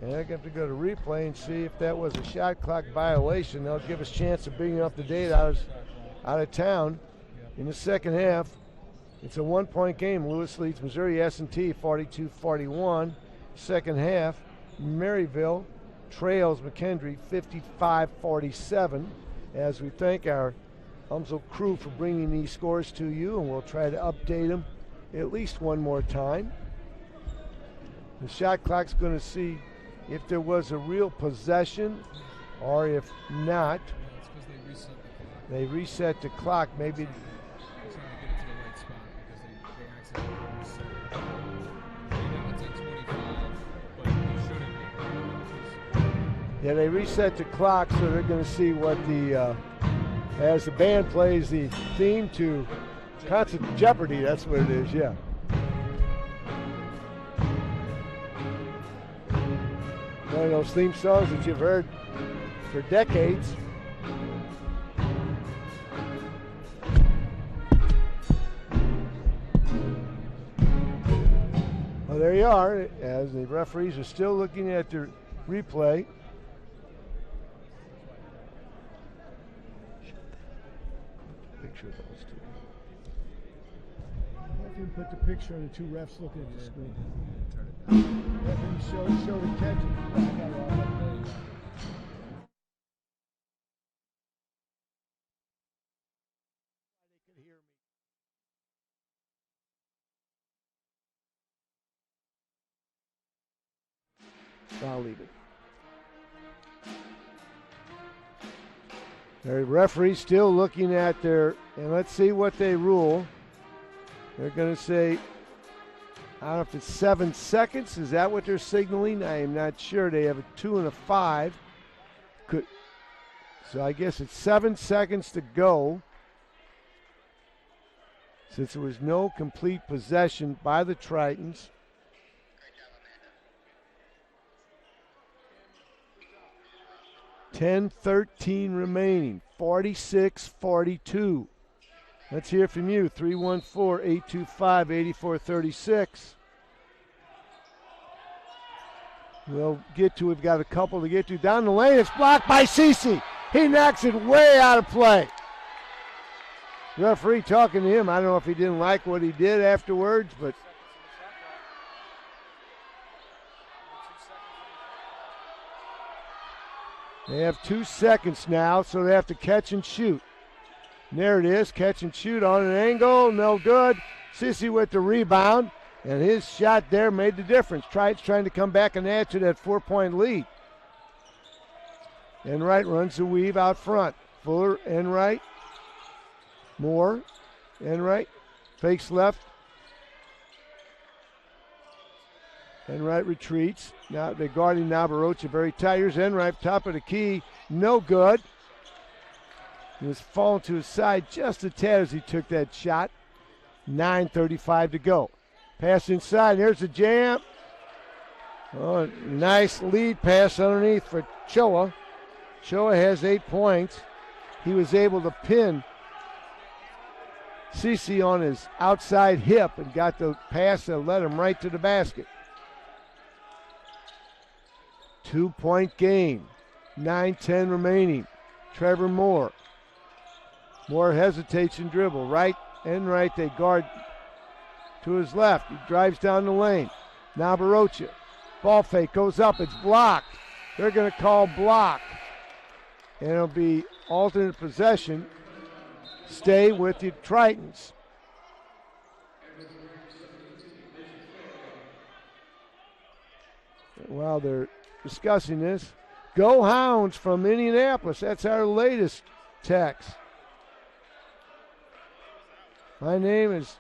Speaker 1: And they're going to have to go to replay and see if that was a shot clock violation. They'll give us a chance of bringing up the date out of town in the second half. It's a 1-point game. Lewis leads Missouri S&T 42-41. Second half, Maryville trails McKendree 55-47. As we thank our UMSL crew for bringing these scores to you, and we'll try to update them at least one more time. The shot clock's going to see if there was a real possession, or if not, they reset the clock. Maybe yeah, they reset the clock, so they're going to see what the as the band plays the theme to Constant Jeopardy. That's what it is. Yeah. One of those theme songs that you've heard for decades. Well, there you are, as the referees are still looking at the replay. Picture of those two.
Speaker 14: Have him put the picture of the two refs looking at the screen. Have him show the catch.
Speaker 1: I'll leave it. The referee's still looking at their, and let's see what they rule. They're going to say, I don't know if it's 7 seconds. Is that what they're signaling? I am not sure. They have a 2 and a 5. So I guess it's 7 seconds to go, since there was no complete possession by the Tritons. $10-13 remaining, 46-42. Let's hear from you, 314-825-8436. We've got a couple to get to. Down the lane, it's blocked by Cece. He knocks it way out of play. Referee talking to him. I don't know if he didn't like what he did afterwards, but they have 2 seconds now, so they have to catch and shoot. And there it is, catch and shoot on an angle, no good. Sissy with the rebound, and his shot there made the difference. Triton's trying to come back and add to that 4-point lead. Enright runs the weave out front. Fuller, Enright, Moore, Enright, fakes left. Enright retreats. Now they're guarding Nabarocha very tight. Here's Enright, top of the key. No good. He was falling to his side just a tad as he took that shot. 9:35 to go. Pass inside. Here's the jam. Oh, nice lead pass underneath for Choa. Choa has 8 points. He was able to pin Cece on his outside hip and got the pass that led him right to the basket. 2-point game. 9-10 remaining. Trevor Moore. Moore hesitates and dribble. Right and right. They guard to his left. He drives down the lane. Nabarocha. Ball fake goes up. It's blocked. They're going to call block. And it'll be alternate possession. Stay with the Tritons. While they're discussing this, go Hounds from Indianapolis. That's our latest text. My name is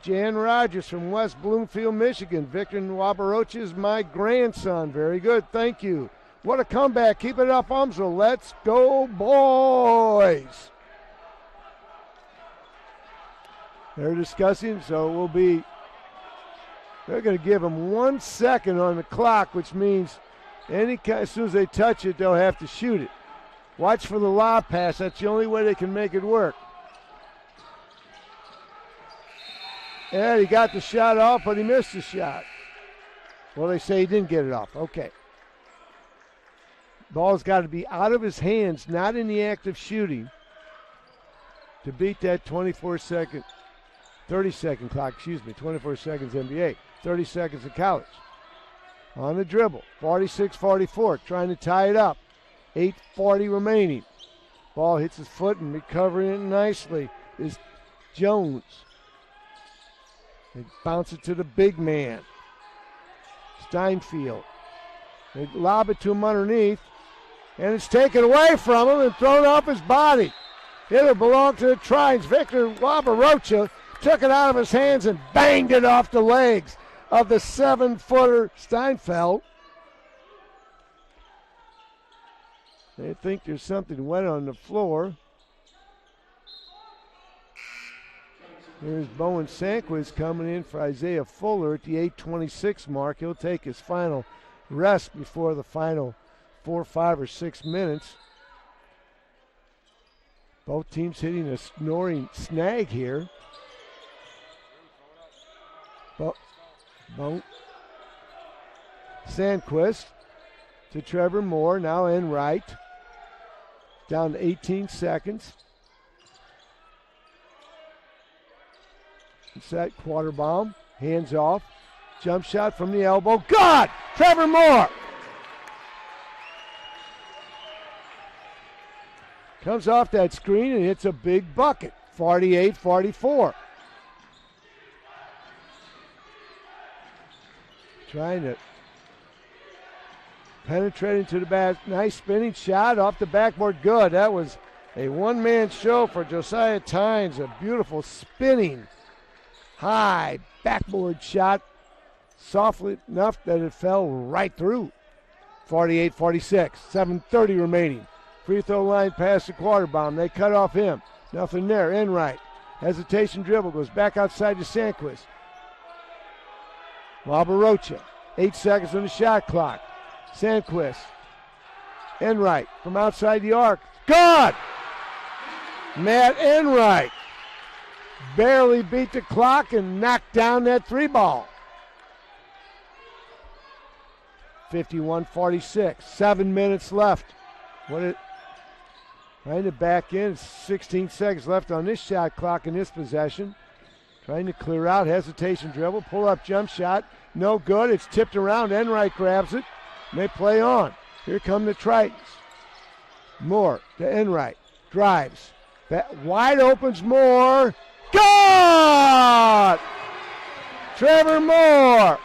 Speaker 1: Jan Rogers from West Bloomfield, Michigan. Victor Nabarocha is my grandson. Very good, thank you. What a comeback. Keep it up, UMSL. Let's go, boys. They're discussing, so it will be, they're going to give them 1 second on the clock, which means as soon as they touch it, they'll have to shoot it. Watch for the lob pass. That's the only way they can make it work. And he got the shot off, but he missed the shot. Well, they say he didn't get it off. Okay. Ball's got to be out of his hands, not in the act of shooting, to beat that 24-second 30-second clock, 24 seconds NBA, 30 seconds in college. On the dribble, 46-44, trying to tie it up. 8:40 remaining. Ball hits his foot and recovering it nicely is Jones. They bounce it to the big man, Steinfeld. They lob it to him underneath, and it's taken away from him and thrown off his body. It'll belong to the Trines. Victor Labarocha took it out of his hands and banged it off the legs of the 7-footer Steinfeld. They think there's something wet on the floor. Here's Bowen Sanquist coming in for Isaiah Fuller at the 8:26 mark. He'll take his final rest before the final 4, 5, or 6 minutes. Both teams hitting a snoring snag here. Sandquist to Trevor Moore, now in right. Down to 18 seconds. Set quarter bomb, hands off. Jump shot from the elbow. God! Trevor Moore! Comes off that screen and hits a big bucket. 48-44. Trying to penetrate into the basket. Nice spinning shot off the backboard. Good. That was a one-man show for Josiah Tynes. A beautiful spinning high backboard shot. Softly enough that it fell right through. 48-46. 7:30 remaining. Free throw line past the quarter bomb. They cut off him. Nothing there. In right. Hesitation dribble. Goes back outside to Sandquist. Labarocha. 8 seconds on the shot clock. Sandquist. Enright from outside the arc. Good! Matt Enright barely beat the clock and knocked down that 3 ball. 51-46. 7 minutes left. Trying to back in. 16 seconds left on this shot clock in this possession. Trying to clear out. Hesitation dribble. Pull up jump shot. No good. It's tipped around. Enright grabs it. And they play on. Here come the Tritons. Moore to Enright. Drives. Wide opens Moore. Good! Trevor Moore.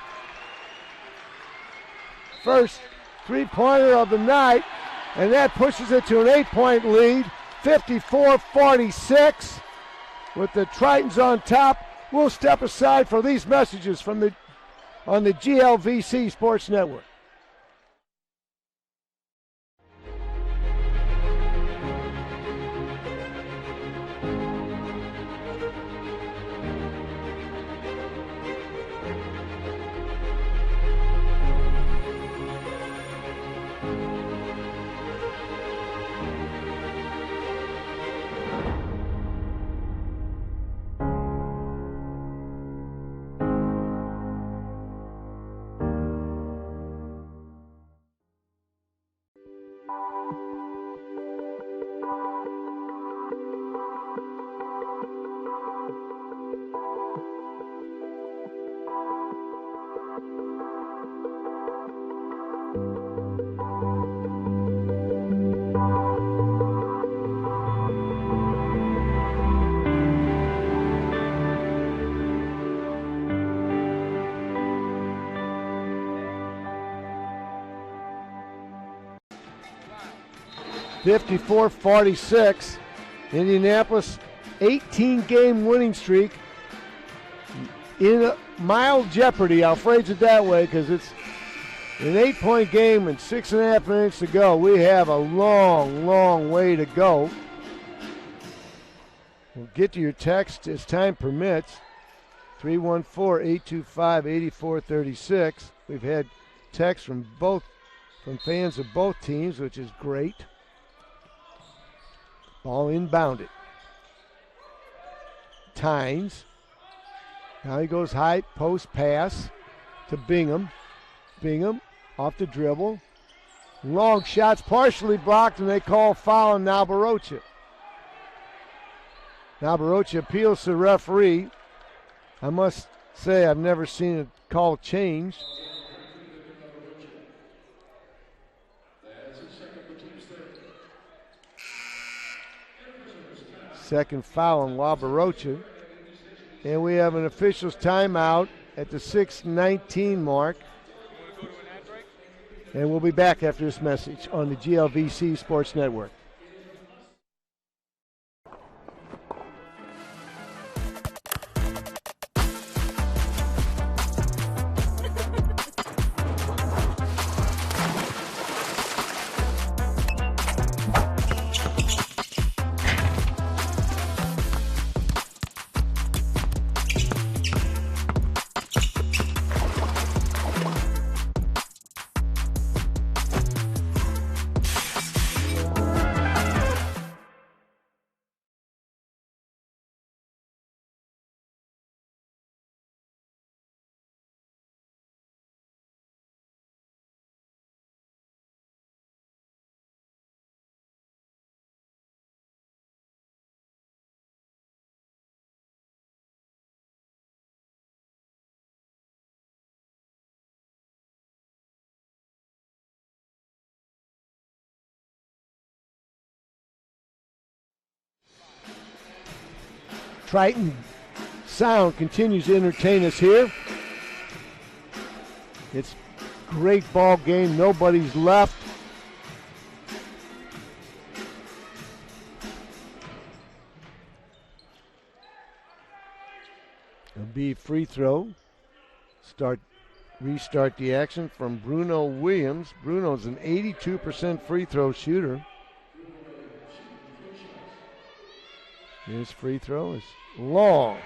Speaker 1: First three-pointer of the night. And that pushes it to an 8-point lead. 54-46. With the Tritons on top. We'll step aside for these messages on the GLVC Sports Network. (54-46). Indianapolis 18-game winning streak in mild jeopardy. I'll phrase it that way because it's an 8-point game and 6.5 minutes to go. We have a long, long way to go. We'll get to your text as time permits. 314-825-8436. We've had texts from fans of both teams, which is great. Ball inbounded. Tynes. Now he goes high, post pass to Bingham. Bingham off the dribble. Long shots partially blocked, and they call foul on Nabarocha. Nabarocha appeals to the referee. I must say I've never seen a call changed. Second foul on Wabarocha. And we have an official's timeout at the 6:19 mark. And we'll be back after this message on the GLVC Sports Network. Triton sound continues to entertain us here. It's a great ball game. Nobody's left. It'll be free throw. Restart the action from Bruno Williams. Bruno's an 82% free throw shooter. His free throw is long.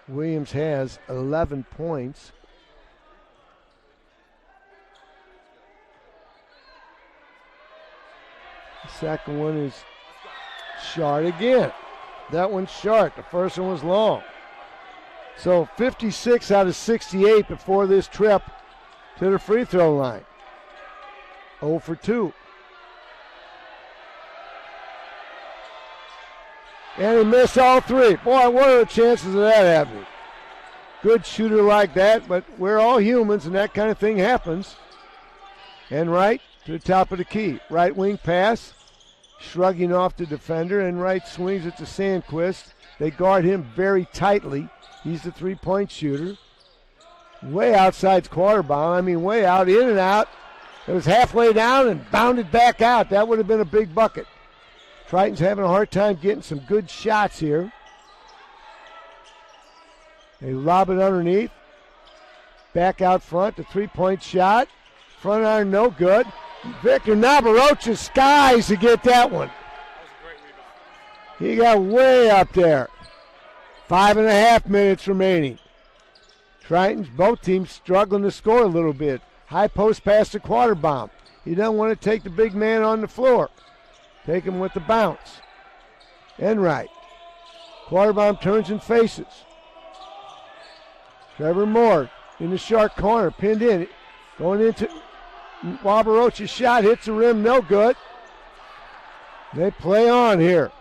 Speaker 1: Williams has 11 points. The second one is short again. That one's short. The first one was long. So 56 out of 68 before this trip to the free throw line. 0 for 2. And he missed all three. Boy, what are the chances of that happening? Good shooter like that, but we're all humans and that kind of thing happens. And Wright to the top of the key. Right wing pass, shrugging off the defender, and Wright swings it to Sandquist. They guard him very tightly. He's the three-point shooter. Way outside Quarterbaum. I mean, way out, in and out. It was halfway down and bounded back out. That would have been a big bucket. Triton's having a hard time getting some good shots here. They lob it underneath. Back out front, the three-point shot. Front iron, no good. Victor Nabarocha skies to get that one. He got way up there. 5.5 minutes remaining. Triton's, both teams struggling to score a little bit. High post pass to Quarterbaum. He doesn't want to take the big man on the floor. Take him with the bounce. Enright. Quarterbaum turns and faces. Trevor Moore in the sharp corner, pinned in. Going into Wabarocha's shot, hits the rim, no good. They play on here.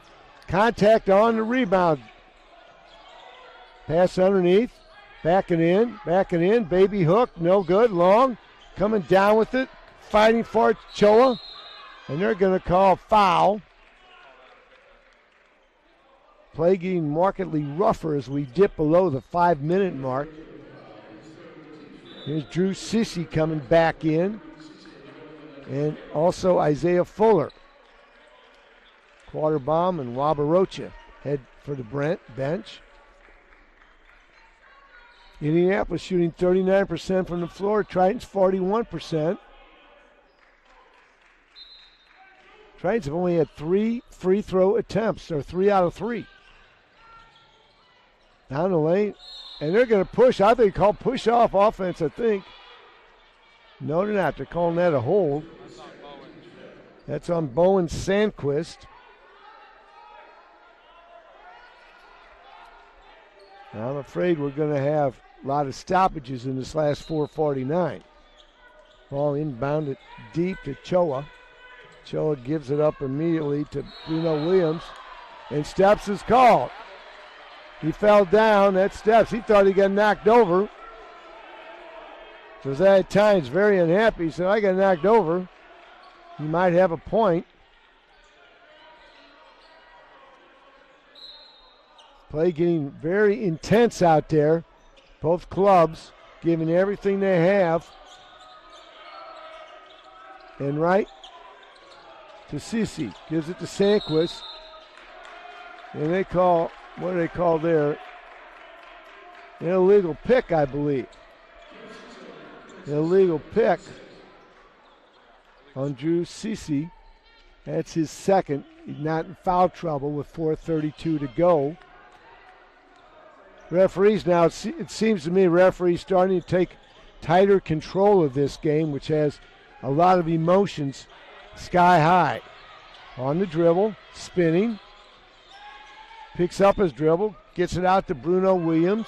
Speaker 1: Contact on the rebound. Pass underneath. Backing in. Baby hook, no good. Long. Coming down with it. Fighting for it, Choa. And they're going to call foul. Play getting markedly rougher as we dip below the 5-minute mark. Here's Drew Sissy coming back in. And also Isaiah Fuller. Quarterbaum and Wabarocha head for the bench. Indianapolis shooting 39% from the floor. Triton's 41%. Tritons have only had 3 free throw attempts, or 3 out of 3. Down the lane, and they're going to push. I think called push-off offense, I think. No, they're not. They're calling that a hold. That's on Bowen Sandquist. Now, I'm afraid we're going to have a lot of stoppages in this last 4:49. Ball inbounded deep to Choa. Choa gives it up immediately to Bruno Williams, and steps is called. He fell down. That steps. He thought he got knocked over. So at times very unhappy. He said, I got knocked over. He might have a point. Play getting very intense out there. Both clubs giving everything they have. And right to Sisi. Gives it to Sanquist. And they call, what do they call there? An illegal pick, I believe. An illegal pick on Drew Sisi. That's his second. He's not in foul trouble with 4:32 to go. Referees now, it seems to me, referees starting to take tighter control of this game, which has a lot of emotions sky high. On the dribble, spinning. Picks up his dribble, gets it out to Bruno Williams.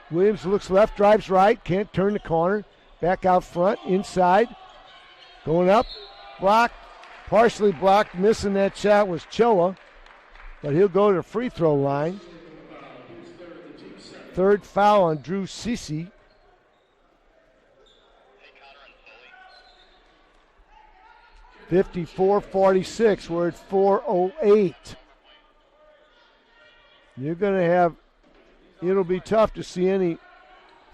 Speaker 1: Williams looks left, drives right, can't turn the corner. Back out front, inside. Going up, blocked, partially blocked. Missing that shot was Choa, but he'll go to the free throw line. Third foul on Drew Sisi. (54-46). We're at 4:08. You're going to have, it'll be tough to see any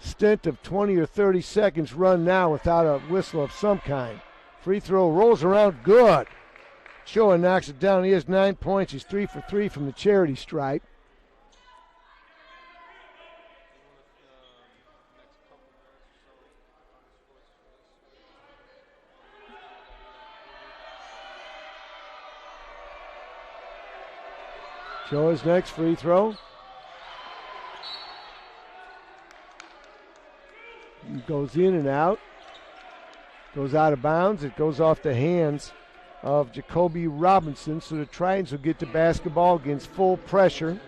Speaker 1: stint of 20 or 30 seconds run now without a whistle of some kind. Free throw rolls around good. Choa knocks it down. He has 9 points. He's 3 for 3 from the charity stripe. Choa's next free throw. It goes in and out. Goes out of bounds. It goes off the hands of Jacoby Robinson. So the Tritons will get the basketball against full pressure.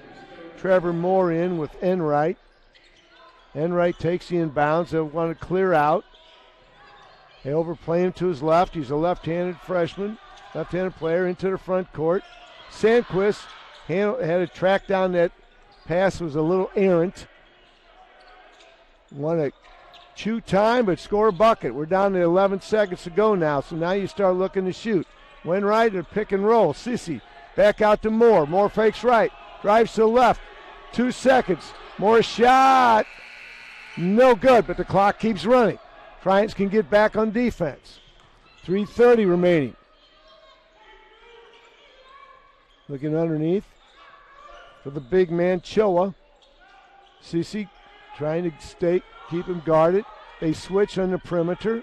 Speaker 1: Trevor Moore in with Enright. Enright takes the inbounds. They'll want to clear out. They overplay him to his left. He's a left-handed freshman. Left-handed player into the front court. Sandquist had to track down that pass, was a little errant. Want to chew time, but score a bucket. We're down to 11 seconds to go now, so now you start looking to shoot. Wainwright and pick and roll. Sisi back out to Moore. Moore fakes right, drives to the left. 2 seconds. Moore shot. No good, but the clock keeps running. Tritons can get back on defense. 3:30 remaining. Looking underneath for the big man, Choa. Sisi trying to keep him guarded. They switch on the perimeter.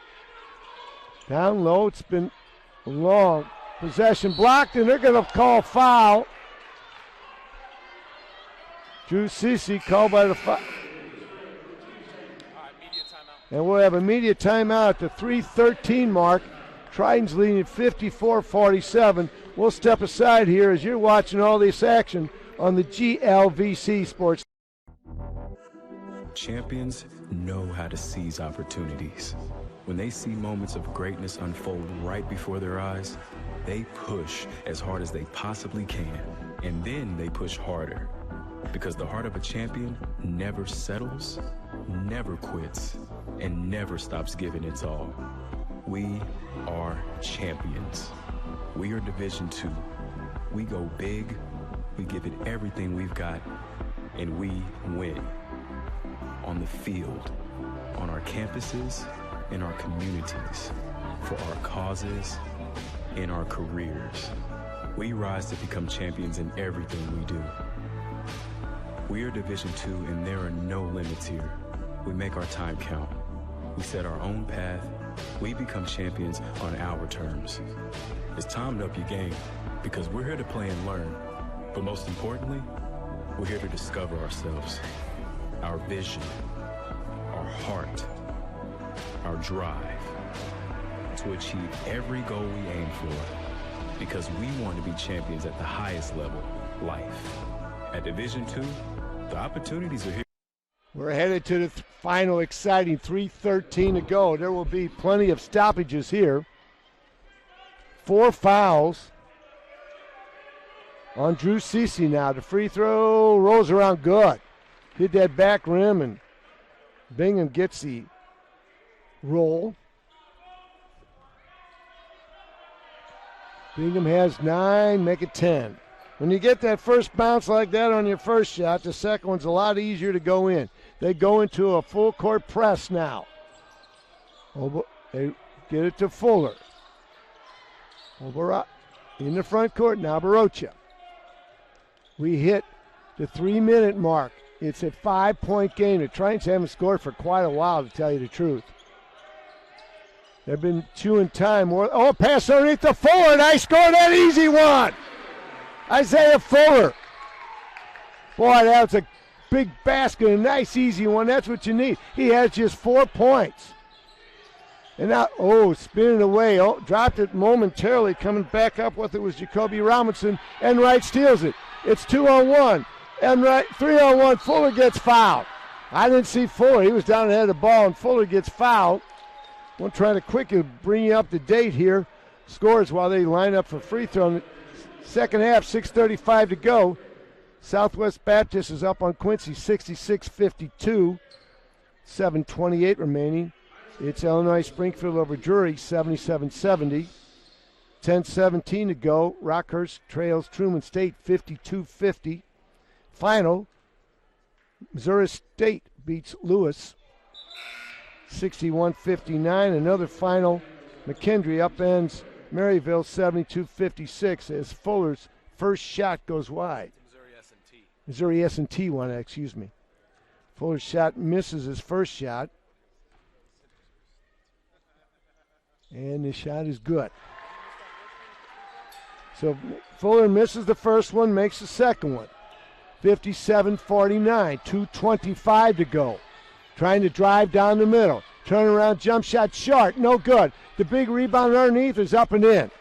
Speaker 1: Down low, it's been a long possession blocked, and they're going to call foul. Drew Sisi called by the foul. And we'll have a media timeout at the 3:13 mark. Tritons leading 54-47. We'll step aside here as you're watching all this action on the GLVC Sports.
Speaker 13: Champions know how to seize opportunities. When they see moments of greatness unfold right before their eyes, they push as hard as they possibly can. And then they push harder. Because the heart of a champion never settles, never quits, and never stops giving its all. We are champions. We are Division II. We go big, we give it everything we've got, and we win. On the field, on our campuses, in our communities, for our causes, in our careers. We rise to become champions in everything we do. We are Division II, and there are no limits here. We make our time count. We set our own path. We become champions on our terms. It's time to up your game, because we're here to play and learn. But most importantly, we're here to discover ourselves, our vision, our heart, our drive, to achieve every goal we aim for, because we want to be champions at the highest level, life. At Division II, the opportunities are here.
Speaker 1: We're headed to the final exciting 3:13 to go. There will be plenty of stoppages here. 4 fouls on Drew Sisi now. The free throw rolls around good. hit that back rim, and Bingham gets the roll. Bingham has 9, make it 10. When you get that first bounce like that on your first shot, the second one's a lot easier to go in. They go into a full court press now. They get it to Fuller. In the front court now, Barocha. We hit the 3-minute mark. It's a 5-point game. The Tritons haven't scored for quite a while, to tell you the truth. They've been chewing time. Pass underneath the Fuller, and I scored that easy one. Isaiah Fuller. Boy, that was a big basket, a nice easy one. That's what you need. He has just 4 points. And now, spinning away. Dropped it momentarily. Coming back up with it was Jacoby Robinson. Enright steals it. It's 2-on-1. Enright, 3-on-1. Fuller gets fouled. I didn't see Fuller. He was down ahead of the ball, and Fuller gets fouled. We'll try to quickly bring you up to date here. Scores while they line up for free throw. Second half, 6:35 to go. Southwest Baptist is up on Quincy 66-52. 7:28 remaining. It's Illinois Springfield over Drury 77-70. 10:17 to go. Rockhurst trails Truman State 52-50. Final, Missouri State beats Lewis 61-59. Another final, McKendree upends Maryville 72-56 as Fuller's first shot goes wide. Missouri S&T won, excuse me. Fuller's shot misses his first shot. And the shot is good. So Fuller misses the first one, makes the second one. 57-49, 2:25 to go. Trying to drive down the middle. Turn around, jump shot short, no good. The big rebound underneath is up and in.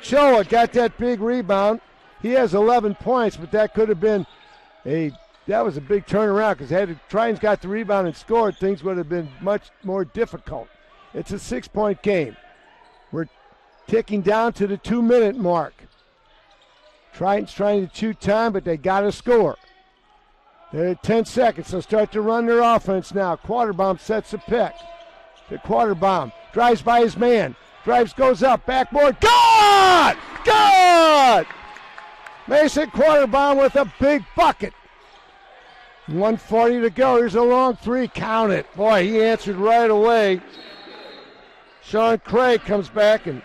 Speaker 1: Choa got that big rebound. He has 11 points, but that could have been that was a big turnaround because had the Tritons got the rebound and scored, things would have been much more difficult. It's a 6-point game. We're ticking down to the 2-minute mark. Tritons trying to chew time, but they got to score. They're at 10 seconds. They'll start to run their offense now. Quarterbaum sets a pick. The Quarterbaum drives by his man. Drives, goes up, backboard. Good! Good! Mason Quarterbaum with a big bucket. 1:40 to go. Here's a long three. Count it. Boy, he answered right away. Sean Craig comes back and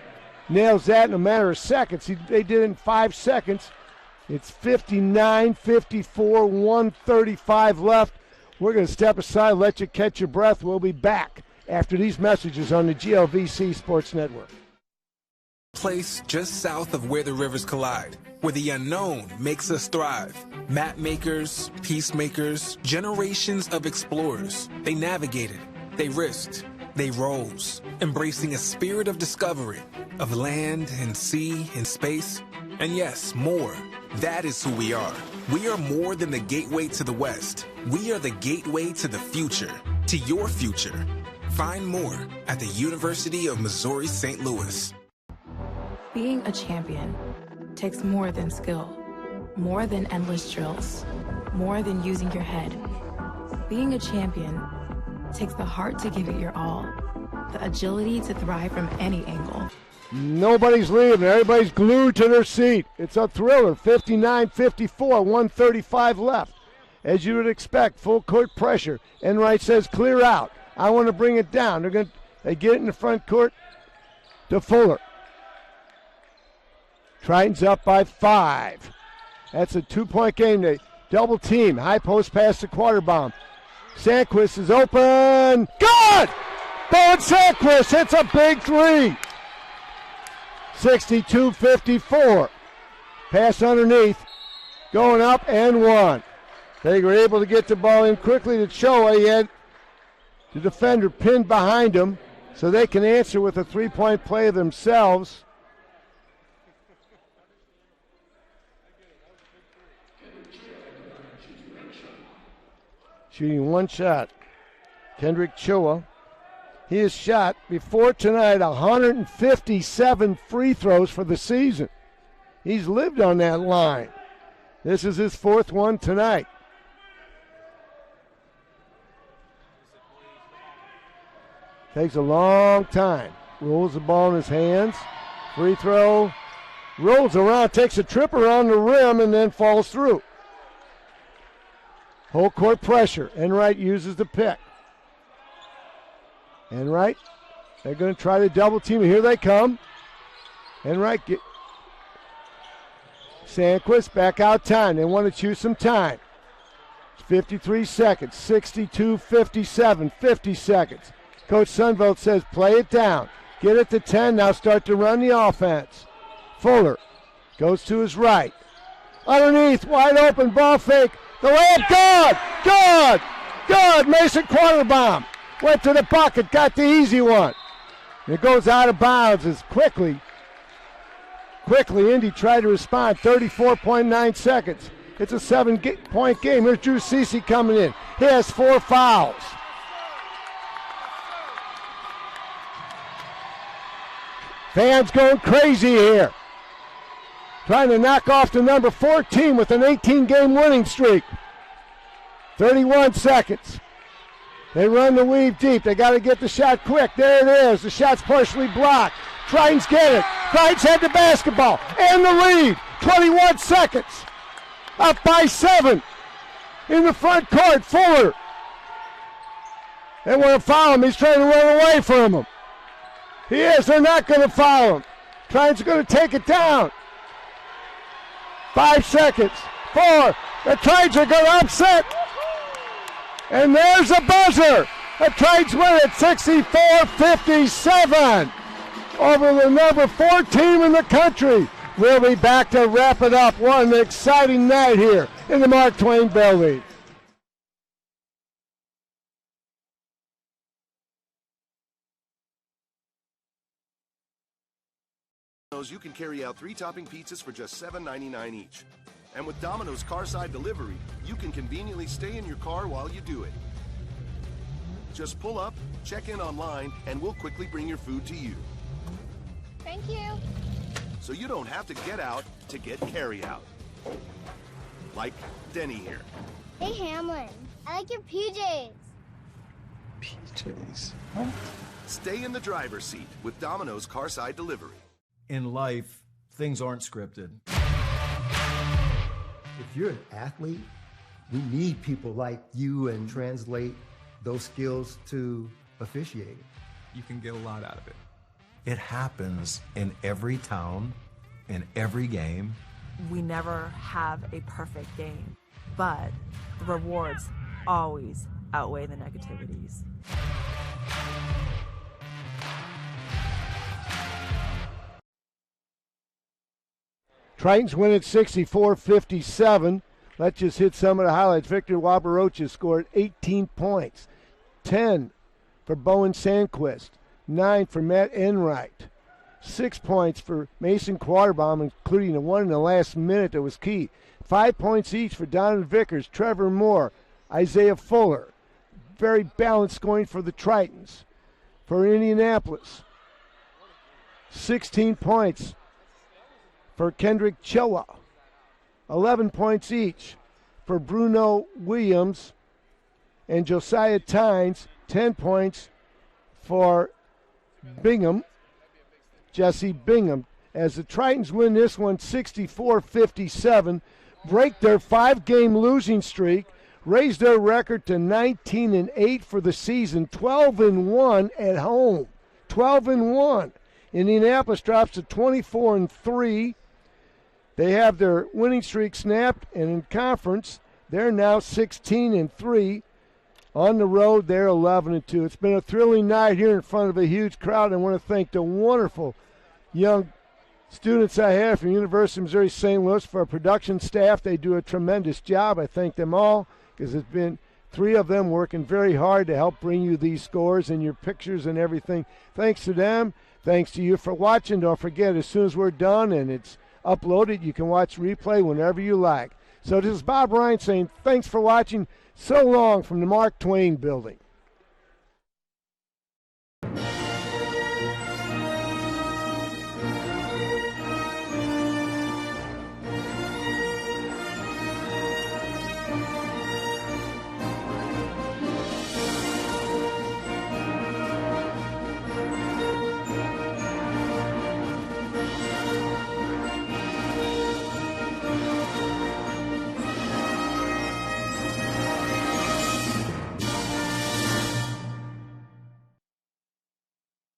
Speaker 1: nails that in a matter of seconds. They did it in 5 seconds. It's 59-54, 1:35 left. We're going to step aside, let you catch your breath. We'll be back after these messages on the GLVC Sports Network.
Speaker 15: Place just south of where the rivers collide, where the unknown makes us thrive. Map makers, peacemakers, generations of explorers. They navigated, they risked, they rose, embracing a spirit of discovery, of land and sea and space, and yes, more. That is who we are. We are more than the gateway to the West. We are the gateway to the future, to your future. Find more at the University of Missouri St. Louis.
Speaker 16: Being a champion takes more than skill, more than endless drills, more than using your head. Being a champion takes the heart to give it your all, the agility to thrive from any angle.
Speaker 1: Nobody's leaving. Everybody's glued to their seat. It's a thriller. 59-54, 1:35 left. As you would expect, full court pressure. Enright says, clear out. I want to bring it down. They get it in the front court to Fuller. Tritons up by 5. That's a 2-point game. They double team. High post pass to Quarterbaum. Sandquist is open. Good! Bowen Sandquist hits a big three. 62-54. Pass underneath. Going up and one. They were able to get the ball in quickly to Choa. He had the defender pinned behind him so they can answer with a 3-point play themselves. Shooting one shot. Kendrick Choa. He has shot before tonight 157 free throws for the season. He's lived on that line. This is his 4th one tonight. Takes a long time. Rolls the ball in his hands. Free throw. Rolls around, takes a trip around the rim, and then falls through. Whole court pressure. Enright uses the pick. Enright, they're going to try to double team. Here they come. Enright, Sandquist back out time. They want to choose some time. 53 seconds, 62-57, 50 seconds. Coach Sunveld says play it down. Get it to 10, now start to run the offense. Fuller goes to his right. Underneath, wide open, ball fake. The layup, good! Mason quarter bomb. Went to the bucket, got the easy one. It goes out of bounds as quickly, Indy tried to respond, 34.9 seconds. It's a 7-point game. Here's Drew Cece coming in. He has 4 fouls. Fans going crazy here. Trying to knock off the number 14 with an 18-game winning streak. 31 seconds. They run the weave deep. They got to get the shot quick. There it is. The shot's partially blocked. Tritons get it. Tritons had the basketball and the lead. 21 seconds. Up by 7. In the front court, Fuller. They want to foul him. He's trying to run away from him. He is. They're not going to foul him. Tritons are going to take it down. 5 seconds. 4. The Tritons are going to upset. And there's a buzzer. The Tritons win it 64-57 over the number 4 team in the country. We'll be back to wrap it up. What an exciting night here in the Mark Twain Building.
Speaker 2: You can carry out 3 topping pizzas for just $7.99 each. And with Domino's Carside Delivery, you can conveniently stay in your car while you do it. Just pull up, check in online, and we'll quickly bring your food to you.
Speaker 3: Thank you.
Speaker 2: So you don't have to get out to get carry out. Like Denny here.
Speaker 3: Hey, Hamlin, I like your PJs.
Speaker 5: PJs?
Speaker 2: Stay in the driver's seat with Domino's Carside Delivery.
Speaker 5: In life, things aren't scripted.
Speaker 4: If you're an athlete, we need people like you and translate those skills to officiating.
Speaker 6: You can get a lot out of it.
Speaker 5: It happens in every town, in every game.
Speaker 7: We never have a perfect game, but the rewards always outweigh the negativities.
Speaker 1: Tritons win at 64-57. Let's just hit some of the highlights. Victor Wabarocha scored 18 points. 10 for Bowen Sandquist. 9 for Matt Enright. 6 points for Mason Quarterbaum, including the one in the last minute that was key. 5 points each for Donovan Vickers, Trevor Moore, Isaiah Fuller. Very balanced scoring for the Tritons. For Indianapolis, 16 points for Kendrick Choa. 11 points each for Bruno Williams and Josiah Tynes. 10 points for Bingham, Jesse Bingham. As the Tritons win this one 64-57, break their 5-game losing streak, raise their record to 19-8 for the season, 12-1 at home. 12-1. Indianapolis drops to 24-3. They have their winning streak snapped, and in conference, they're now 16-3. On the road, they're 11-2. It's been a thrilling night here in front of a huge crowd. I want to thank the wonderful young students I have from University of Missouri St. Louis for our production staff. They do a tremendous job. I thank them all because it's been 3 of them working very hard to help bring you these scores and your pictures and everything. Thanks to them. Thanks to you for watching. Don't forget, as soon as we're done and it's uploaded, you can watch replay whenever you like. So this is Bob Ryan saying thanks for watching. So long from the Mark Twain Building.